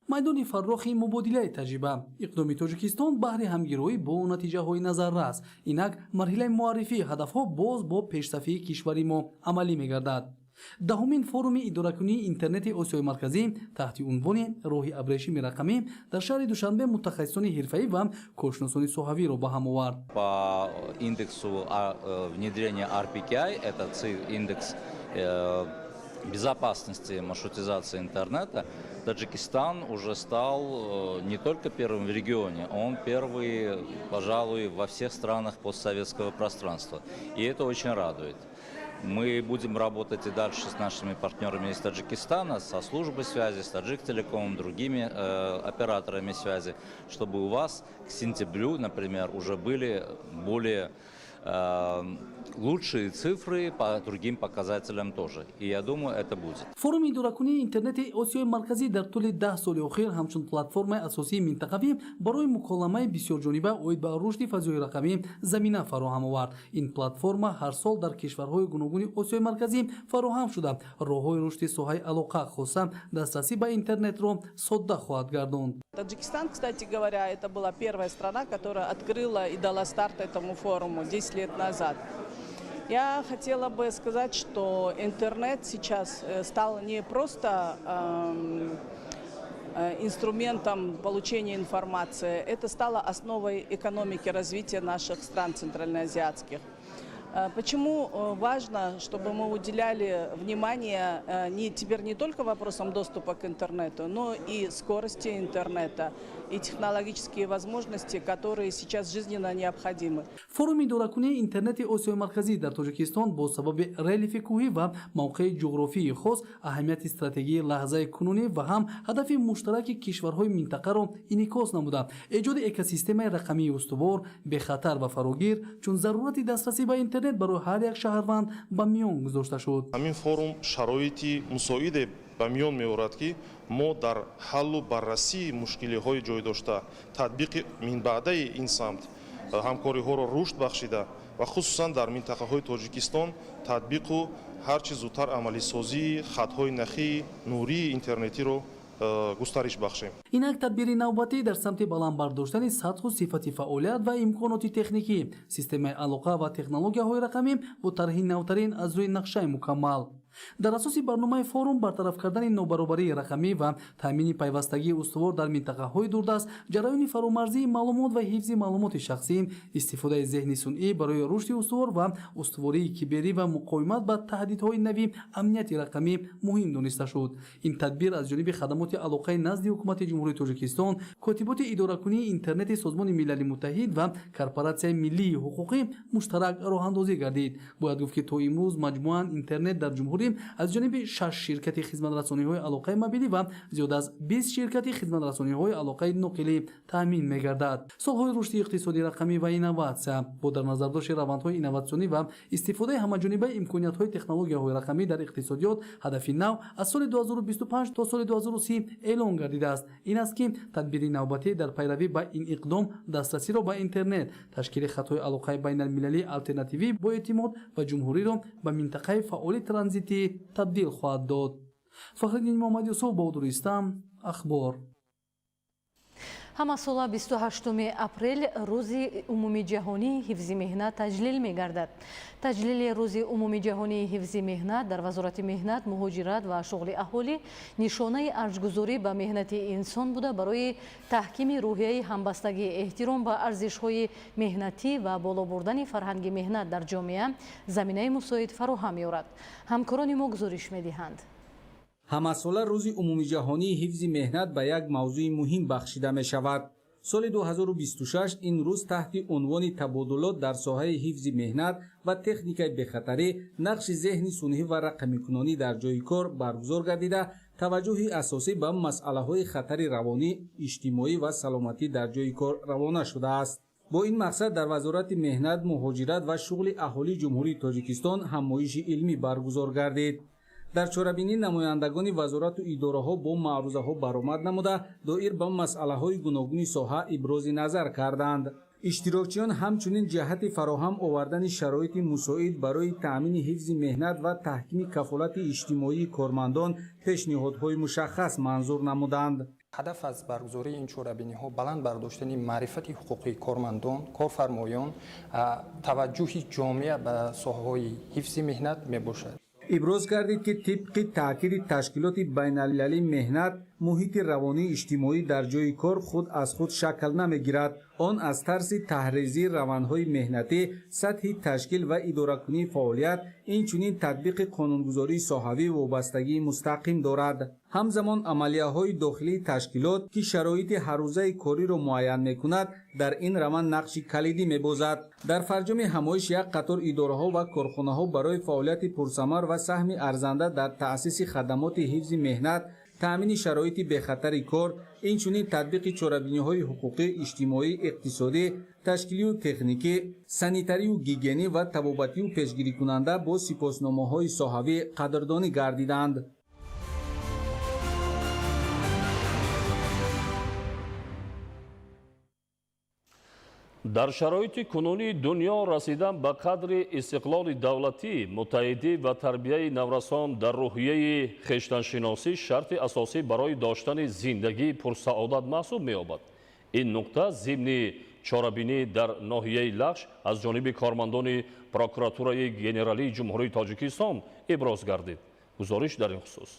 майдони фаррохи мубодилаи таҷриба. иқдоми тоҷикистон баҳри ҳамгироӣ бо натиҷаҳои назаррас. инак марҳилаи муаррифии ҳадафҳо боз бо пешсафии кишвари мо амалӣ мегардад. даҳумин форуми идоракунии интернети осиёи марказӣ таҳти унвони роҳи абрешими рақамӣ дар шаҳри душанбе мутахассисони ҳирфаӣ ва коршиносони соҳавиро ба ҳам овард. По индексу внедрения RPKI, это индекс безопасности маршрутизации интернета, Таджикистан уже стал не только первым в регионе, он первый, пожалуй, во всех странах постсоветского пространства. И это очень радует. Мы будем работать и дальше с нашими партнерами из Таджикистана, со службой связи, с Таджиктелеком, другими операторами связи, чтобы у вас к сентябрю, например, уже были более лучшие цифры по другим показателям тоже. И я думаю, это будет. форуми идоракунии интернети осиёи марказӣ дар тӯли 10 соли охир ҳамчун платформаи асосии минтақавӣ барои муколамаи бисёрҷониба оид ба рушди фазои рақамӣ замина фароҳам овард. Ин платформа ҳар сол дар кишварҳои гуногуни осиёи марказӣ фароҳам шуда роҳҳои рушди соҳаи алоқа хусусан дастрасӣ ба интернетро содда хоҳад гардонд. Таджикистан, кстати говоря, это была первая страна, которая открыла и дала старт этому форуму 10 лет назад. Я хотела бы сказать, что интернет сейчас стал не просто инструментом получения информации, это стало основой экономики развития наших стран центральноазиатских. Почему важно, чтобы мы уделяли внимание теперь не только вопросам доступа к интернету, но и скорости интернета, и технологические возможности, которые сейчас жизненно необходимы. форуми идоракунии интернети осиёи марказӣ дар тоҷикистон бо сабаби релифи кӯҳӣ ва мавқеи ҷуғрофии хос, аҳамияти стратегии лаҳзаи кунунӣ ва ҳам ҳадафи муштараки кишварҳои минтақаро инъикос намуда, эҷоди экосистемаи рақамии устувор, бехатар ва фарогир, чун зарурати дастрасӣ ба интернет барои ҳар як шаҳрванд ба миён гузошта шуд. ҳамин форум шароити мусоиде ба миён меорад ки мо дар ҳаллу баррасии мушкилиҳои ҷойдошта татбиқи минбаъдаи ин самт ҳамкориҳоро рушд бахшида ва хусусан дар минтақаҳои тоҷикистон татбиқу ҳарчи зудтар амалисозии хатҳои нахии нурии интернетиро густариш бахшем. инак тадбири навбатӣ дар самти баландбардоштани сатҳу сифати фаъолият ва имконоти техникӣ, системаи алоқа ва технологияҳои рақамӣ бо тарҳи навтарин аз рӯи нақшаи мукаммал. дар асоси барномаи форум бартараф кардани нобаробарии рақамӣ ва таъмини пайвастагии устувор дар минтақаҳои дурдаст, ҷараёни фаромарзии маълумот ва ҳифзи маълумоти шахсӣ, истифодаи зеҳни сунъӣ барои рушди устувор ва устувории киберӣ ва муқовимат ба таҳдидҳои нави амнияти рақамӣ муҳим дониста шуд. ин тадбир аз ҷониби хадамоти алоқаи назди ҳукумати ҷумҳурии Тоҷикистон, котиботи идоракунии интернети Созмони Милали Муттаҳид ва Корпораtsияи Миллии ҳуқуқӣ муштарак роҳандозӣ гардид. бояд гуфт ки то имрӯз маҷмӯан интернет дар ҷумҳурӣ аз ҷониби 6 ширкати хизматрасониҳои алоқаи мобилӣ ва зиёда аз 20 ширкати хизматрасониҳои алоқаи нуқилӣ таъмин мегардад. солҳои рушди иқтисодии рақамӣ ва инноватсия бо дар назардошти равандҳои инноватсионӣ ва истифодаи ҳамаҷонибаи имкониятҳои технологияҳои рақамӣ дар иқтисодиёт ҳадафи нав аз соли 2025 то соли 2030 эълон гардидааст. ин аст ки тадбири навбатӣ дар пайравӣ ба ин иқдом дастрасиро ба интернет, ташкили хатҳои алоқаи байналмилалии алтернативӣ бо эътимод ва ҷумҳуриро ба минтақаи фаъоли транзитӣ табдил хоҳад дод. Фахриддин Муҳаммадюсуф, Баҳодуристан, Ахбор. ҳамасола 28 апрел рӯзи умумии ҷаҳонии ҳифзи меҳнат таҷлил мегардад. таҷлили рӯзи умумии ҷаҳонии ҳифзи меҳнат дар вазорати меҳнат, муҳоҷират ва шуғли аҳолӣ нишонаи арҷгузорӣ ба меҳнати инсон буда барои таҳкими рӯҳияи ҳамбастагии эҳтиром ба арзишҳои меҳнатӣ ва боло бурдани фарҳанги меҳнат дар ҷомеа заминаи мусоид фароҳам меорад. ҳамкорони мо гузориш медиҳанд. ҳамасола рӯзи умумиҷаҳонии ҳифзи меҳнат ба як мавзӯи муҳим бахшида мешавад. соли 2026 ин рӯз таҳти унвони табодулот дар соҳаи ҳифзи меҳнат ва техникаи бехатарӣ, нақши зеҳни сунъӣ ва рақамикунонӣ дар ҷойи кор баргузор гардида, таваҷҷӯҳи асосӣ ба масъалаҳои хатари равонӣ, иҷтимоӣ ва саломатӣ дар ҷойи кор равона шудааст. бо ин мақсад дар вазорати меҳнат, муҳоҷират ва шуғли аҳолии ҷумҳурии Тоҷикистон ҳамоиши илмӣ баргузор гардид. дар чорабинӣ намояндагони вазорату идораҳо бо маърузаҳо баромад намуда, доир ба масъалаҳои гуногуни соҳа ибрози назар карданд. иштирокчиён ҳамчунин ҷиҳати фароҳам овардани шароити мусоид барои таъмини ҳифзи меҳнат ва таҳкими кафолати иҷтимоии кормандон пешниҳодҳои мушаххас манзур намуданд. ҳадаф аз баргузории ин чорабиниҳо баланд бардоштани маърифати ҳуқуқи кормандон, корфармоён, таваҷҷӯҳи ҷомеа ба соҳаҳои ҳифзи меҳнат мебошад. иброз гардид ки тибқи таъкиди ташкилоти байналмилалии меҳнат, муҳити равонии иҷтимоӣ дар ҷойи кор худ аз худ шакл намегирад. он аз тарси таҳризии равандҳои меҳнатӣ, сатҳи ташкил ва идоракунии фаъолият, инчунин татбиқи қонунгузории соҳавӣ вобастагии мустақим дорад. ҳамзамон амалияҳои дохилии ташкилот, ки шароити ҳаррӯзаи кориро муайян мекунад, дар ин раванд нақши калидӣ мебозад. дар фарҷоми ҳамоиш як қатор идораҳо ва корхонаҳо барои фаъолияти пурсамар ва саҳми арзанда дар таъсиси хадамоти ҳифзи меҳнат, таъмини шароити бехатари кор, инчунин татбиқи чорабиниҳои ҳуқуқӣ, иҷтимоӣ, иқтисодӣ, ташкилию техникӣ, санитарию гигиенӣ ва табобатию пешгирикунанда бо сипосномаҳои соҳавӣ қадрдонӣ гардиданд. дар шароити кунунӣ дунё расидан ба қадри истиқлоли давлатӣ, муттаҳидӣ ва тарбияи наврасон дар рӯҳияи хештаншиносӣ шарти асосӣ барои доштани зиндагии пурсаодат маҳсуб меёбад. ин нуқта зимни чорабинӣ дар ноҳияи Лахш аз ҷониби кормандони прокуратураи генералии ҷумҳурии Тоҷикистон иброз гардид. гузориш дар ин хусус.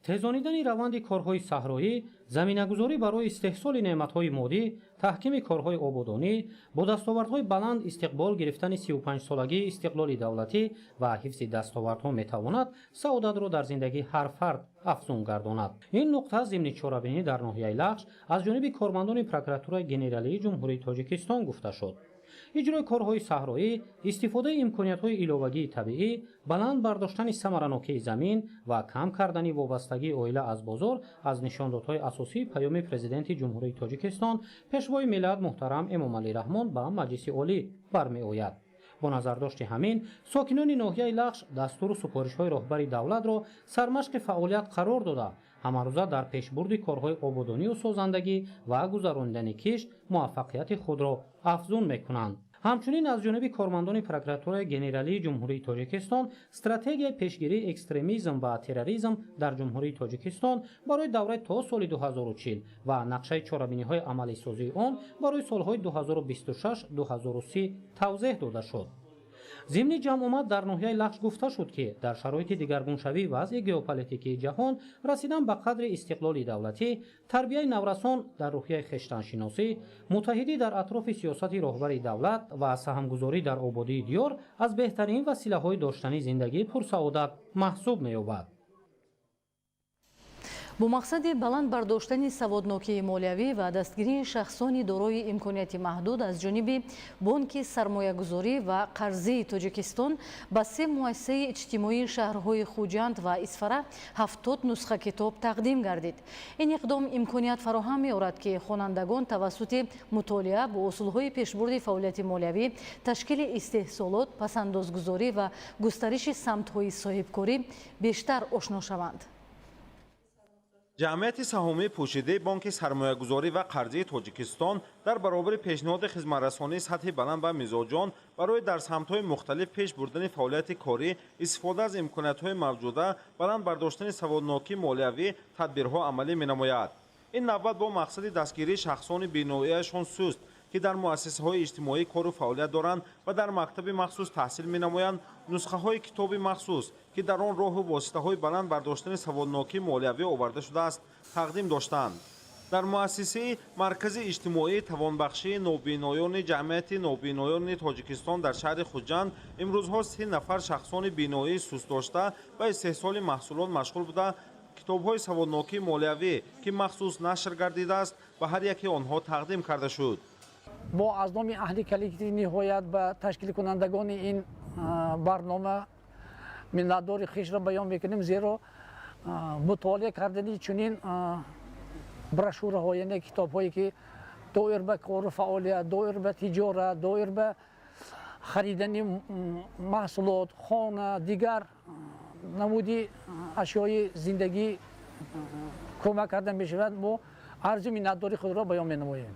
тезонидани раванди корҳои саҳроӣ, заминагузорӣ барои истеҳсоли неъматҳои моддӣ, таҳкими корҳои ободонӣ, бо дастовардҳои баланд истиқбол гирифтани 35-солагии истиқлоли давлатӣ ва ҳифзи дастовардҳо метавонад саодатро дар зиндагии ҳар фард афзун гардонад. ин нуқта зимни чорабинӣ дар ноҳияи Лахш аз ҷониби кормандони прокуратураи генералии ҷумҳурии Тоҷикистон гуфта шуд. иҷрои корҳои саҳроӣ, истифодаи имкониятҳои иловагии табиӣ, баланд бардоштани самаранокии замин ва кам кардани вобастагии оила аз бозор аз нишондодҳои асосии паёми президенти ҷумҳурии Тоҷикистон пешвои миллат муҳтарам Эмомалӣ Раҳмон ба Маҷлиси олӣ бармеояд. бо назардошти ҳамин, сокинони ноҳияи Лахш дастуру супоришҳои роҳбари давлатро сармашқи фаъолият қарор дода, ҳамарӯза дар пешбурди корҳои ободонию созандагӣ ва гузарондани кишт муваффақияти худро афзун мекунанд. ҳамчунин аз ҷониби кормандони прокуратураи генералии ҷумҳурии Тоҷикистон стратегияи пешгирии экстремизм ва терроризм дар ҷумҳурии Тоҷикистон барои давраи то соли 2040 ва нақшаи чорабиниҳои амалисозии он барои солҳои 2026-2030 тавзеҳ дода шуд. зимни ҷамъомад дар ноҳияи Лахш гуфта шуд ки дар шароити дигаргуншавии вазъи геополитикии ҷаҳон расидан ба қадри истиқлоли давлатӣ, тарбияи наврасон дар рӯҳияи хештаншиносӣ, муттаҳидӣ дар атрофи сиёсати роҳбари давлат ва саҳмгузорӣ дар ободии диёр аз беҳтарин василаҳои доштани зиндагии пурсаодат маҳсуб меёбад. бо мақсади баланд бардоштани саводнокии молиявӣ ва дастгирии шахсони дорои имконияти маҳдуд аз ҷониби бонки сармоягузорӣ ва қарзии Тоҷикистон ба 3 муассисаи иҷтимоии шаҳрҳои Хуҷанд ва Исфара 70 нусха китоб тақдим гардид. ин иқдом имконият фароҳам меорад ки хонандагон тавассути мутолиа бо усулҳои пешбурди фаъолияти молиявӣ, ташкили истеҳсолот, пасандозгузорӣ ва густариши самтҳои соҳибкорӣ бештар ошно шаванд. ҷамъияти саҳомии пӯшидаи бонки сармоягузорӣ ва қарзии Тоҷикистон дар баробари пешниҳоди хизматрасонии сатҳи баланд ба мизоҷон барои дар самтҳои мухталиф пеш бурдани фаъолияти корӣ, истифода аз имкониятҳои мавҷуда, баланд бардоштани саводнокии молиявӣ тадбирҳо амалӣ менамояд. ин навбат бо мақсади дастгирии шахсони беноиашон суст ки дар муассисаҳои иҷтимоӣ кору фаъолият доранд ва дар мактаби махсус таҳсил менамоянд, нусхаҳои китоби махсус ки дар он роҳу воситаҳои баланд бардоштани саводнокии молиявӣ оварда шудааст, тақдим доштанд. дар муассисаи маркази иҷтимоии тавонбахшии нобиноёни ҷамъияти нобиноёни Тоҷикистон дар шаҳри Хуҷанд имрӯзҳо 30 нафар шахсони биноии сустдошта ба истеҳсоли маҳсулот машғул буда китобҳои саводнокии молиявӣ ки махсус нашр гардидааст ба ҳар яки онҳо тақдим карда шуд. мо аз номи аҳли коллективи ниҳоят ба ташкилкунандагони ин барнома миннатдори хишро баён мекунем, зеро мутолиа кардани чунин брошюраҳо, яъне китобҳое ки доир ба кору фаъолият, доир ба тиҷорат, доир ба харидани маҳсулот, хона, дигар намуди ашёи зиндагӣ кӯмак карда мешавад, мо арзу миннатдори худро баён менамоем.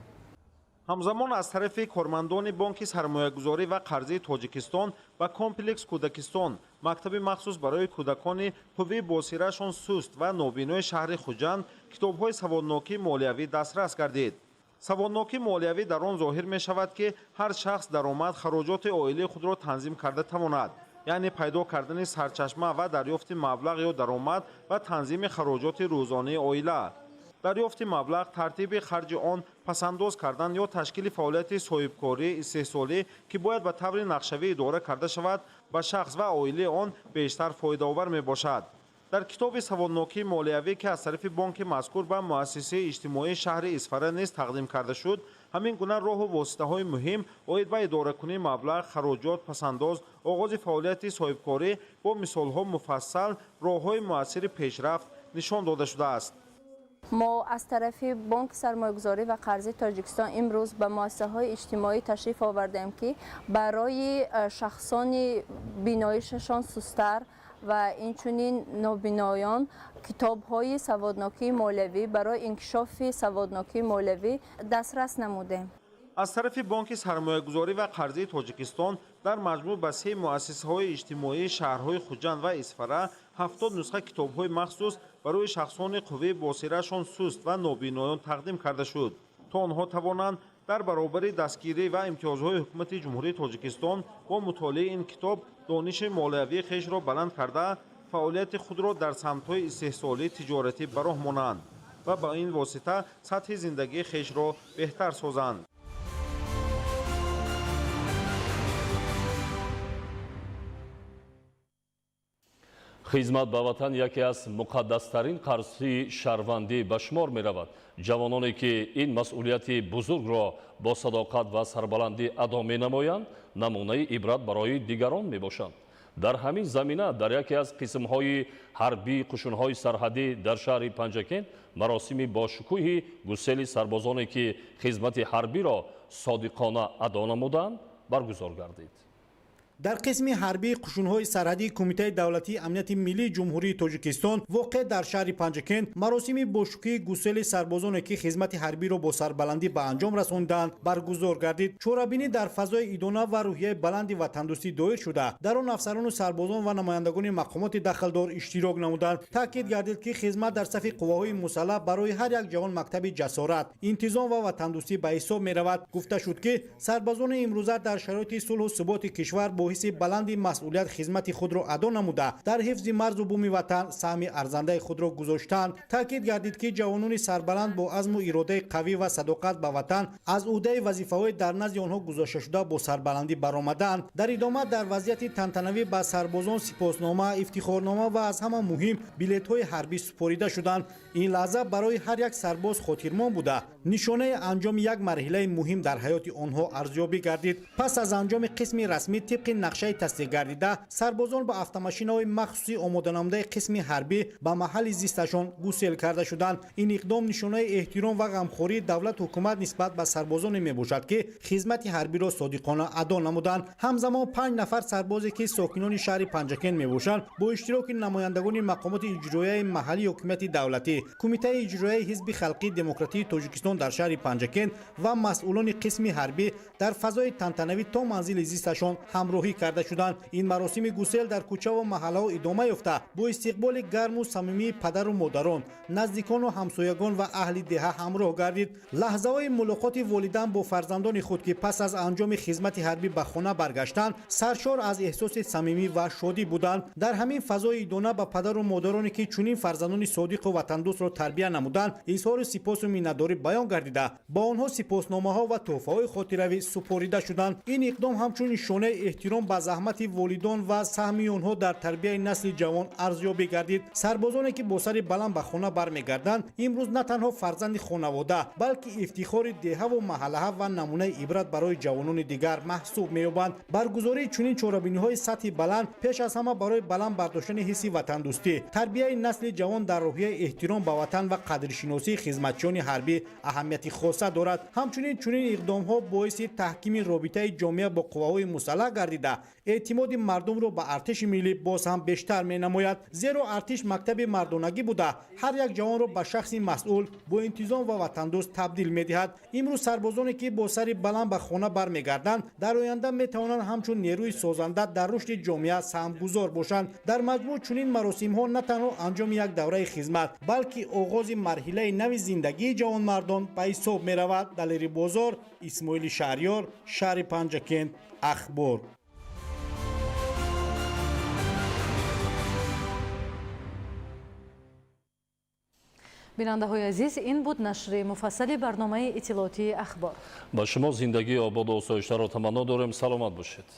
ҳамзамон аз тарафи кормандони бонки сармоягузорӣ ва қарзии Тоҷикистон ва комплекс Кӯдакистон, мактаби махсус барои кӯдакони қувваи босирашон суст ва нобинои шаҳри Хуҷанд китобҳои саводнокии молиявӣ дастрас гардид. саводнокии молиявӣ дар он зоҳир мешавад ки ҳар шахс даромад хароҷоти оилаи худро танзим карда тавонад, яъне пайдо кардани сарчашма ва дарёфти маблағ ё даромад ва танзими хароҷоти рӯзонаи оила. дарёфти маблағ, тартиби харҷи он, пасандоз кардан ё ташкили фаъолияти соҳибкорӣ, истеҳсолӣ ки бояд ба таври нақшавӣ идора карда шавад, ба шахс ва оилаи он бештар фоидаовар мебошад. дар китоби саводнокии молиявӣ ки аз тарафи бонки мазкур ба муассисаи иҷтимоии шаҳри Исфара низ тақдим карда шуд, ҳамин гуна роҳу воситаҳои муҳим оид ба идоракунии маблағ, хароҷот, пасандоз, оғози фаъолияти соҳибкорӣ бо мисолҳо муфассал, роҳҳои муассири пешрафт, нишон дода шудааст. ما از طرف بانک سرمایه‌گذاری و قرضه تاجیکستان امروز به مؤسسه‌های اجتماعی تشریف آوردیم که برای شخصان بیناییششان سست‌تر و اینچنین نابینایان کتاب‌های سوادناکی مولوی برای انکشاف سوادناکی مولوی دسترس نمودیم. از طرف بانک سرمایه‌گذاری و قرضه تاجیکستان در مجموع به 3 مؤسسه‌های اجتماعی شهرهای خوجند و اسفره 70 نسخه کتاب‌های مخصوص برای شخصان قوه بصیرتشان سست و نابینایان تقدیم کرده شد تا آنها توانند در برابر دستگیری و امتیازهای حکومت جمهوری تاجیکستان با مطالعه این کتاب دانش مالیوی خویش را بلند کرده فعالیت خود را در سمت‌های استحصالی تجارتی به راه مانند و با این واسطه سطح زندگی خویش را بهتر سازند. хизмат ба ватан яке аз муқаддастарин қарзи шаҳрвандӣ ба шумор меравад. ҷавононе ки ин масъулияти бузургро бо садоқат ва сарбаландӣ адо менамоянд, намунаи ибрат барои дигарон мебошанд. дар ҳамин замина дар яке аз қисмҳои ҳарбии қушунҳои сарҳадӣ дар шаҳри панҷакент маросими бошукӯҳи гусели сарбозоне ки хизмати ҳарбиро содиқона адо намуданд баргузор гардид. дар қисми ҳарбии қушунҳои сарҳадии кумитаи давлатии амнияти миллии ҷумҳурии тоҷикистон воқеъ дар шаҳри панҷакент маросими бошукӯҳи гусели сарбозоне ки хизмати ҳарбиро бо сарбаландӣ ба анҷом расонданд баргузор гардид. чорабинӣ дар фазои идона ва рӯҳияи баланди ватандӯстӣ доир шуда дар он афсарону сарбозон ва намояндагони мақомоти дахлдор иштирок намуданд. таъкид гардид ки хизмат дар сафи қувваҳои мусаллаҳ барои ҳар як ҷавон мактаби ҷасорат, интизом ва ватандӯстӣ ба ҳисоб меравад. гуфта шуд ки сарбозони имрӯза дар шароити сулҳу суботи кишвар бо ҳисси баланди масъулият хизмати худро адо намуда дар ҳифзи марзу буми ватан саҳми арзандаи худро гузоштанд. таъкид гардид ки ҷавонони сарбаланд бо азму иродаи қавӣ ва садоқат ба ватан аз ӯҳдаи вазифаҳои дар назди онҳо гузошташуда бо сарбаландӣ баромаданд. дар идома дар вазъияти тантанавӣ ба сарбозон сипоснома, ифтихорнома ва аз ҳама муҳим билетҳои ҳарбӣ супорида шуданд. ин лаҳза барои ҳар як сарбоз хотирмон буда нишонаи анҷоми як марҳилаи муҳим дар ҳаёти онҳо арзёбӣ гардид. пас аз анҷоми қисми расмӣ тибқи нақшаи тасдиқ гардида сарбозон ба автомашинаҳои махсуси омоданамудаи қисми ҳарбӣ ба маҳалли зисташон гусел карда шуданд. ин иқдом нишонаи эҳтиром ва ғамхории давлату ҳукумат нисбат ба сарбозоне мебошад ки хизмати ҳарбиро содиқона адо намуданд. ҳамзамон 5 нафар сарбозе ки сокинони шаҳри панҷакент мебошанд бо иштироки намояндагони мақомоти иҷроияи маҳаллии ҳокимияти давлатӣ, кумитаи иҷроияи ҳизби халқии демократии тоҷикистон дар шаҳри панҷакент ва масъулони қисми ҳарбӣ дар фазои тантанавӣ то манзили зисташон ҳамроҳӣ карда шуданд. ин маросими гусел дар кӯчаву маҳаллаҳо идома ёфта бо истиқболи гарму самимии падару модарон, наздикону ҳамсоягон ва аҳли деҳа ҳамроҳ гардид. лаҳзаҳои мулоқоти волидан бо фарзандони худ ки пас аз анҷоми хизмати ҳарбӣ ба хона баргаштанд саршор аз эҳсоси самимӣ ва шодӣ буданд. дар ҳамин фазои идона ба падару модароне ки чунин фарзандони содиқу ватандӯстро тарбия намуданд изҳори сипосу миннатдорӣ баён гардида ба онҳо сипосномаҳо ва тӯҳфаҳои хотиравӣ супорида шуданд. ин иқдом ҳамчун нишонаи эҳтиром ба заҳмати волидон ва саҳми онҳо дар тарбияи насли ҷавон арзёбӣ гардид. сарбозоне ки бо сари баланд ба хона бармегарданд имрӯз на танҳо фарзанди хонавода балки ифтихори деҳаву маҳаллаҳа ва намунаи ибрат барои ҷавонони дигар маҳсуб меёбанд. баргузории чунин чорабиниҳои сатҳи баланд пеш аз ҳама барои баланд бардоштани ҳисси ватандӯстӣ, тарбияи насли ҷавон дар роҳияи эҳтиром ба ватан ва қадршиносии хизматчиёни ҳарбӣ аҳамияти хоса дорад. ҳамчунин чунин иқдомҳо боиси таҳкими робитаи ҷомеа бо қувваҳои мусаллаҳ гардида эътимоди мардумро ба артиши миллӣ боз ҳам бештар менамояд. зеро артиш мактаби мардонагӣ буда ҳар як ҷавонро ба шахси масъул бо интизом ва ватандӯст табдил медиҳад. имрӯз сарбозоне ки бо сари баланд ба хона бармегарданд дар оянда метавонанд ҳамчун нерӯи созанда дар рушди ҷомеа саҳмгузор бошанд. дар маҷмӯъ чунин маросимҳо на танҳо анҷоми як давраи хизмат балки оғози марҳилаи нави зиндагии ҷавонмардон ба ҳисоб меравад. далери бозор, исмоили шаҳрёр, шаҳри панҷакент, ахбор. бинандаҳои азиз, ин буд нашри муфассали барномаи иттилоотии ахбор. ба шумо зиндагии ободу осоиштаро таманно дорем. саломат бошед.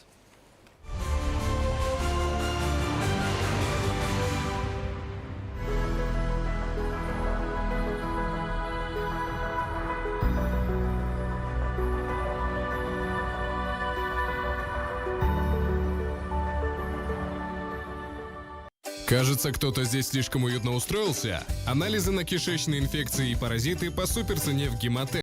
Кажется, кто-то здесь слишком уютно устроился. Анализы на кишечные инфекции и паразиты по суперцене в Гемотест.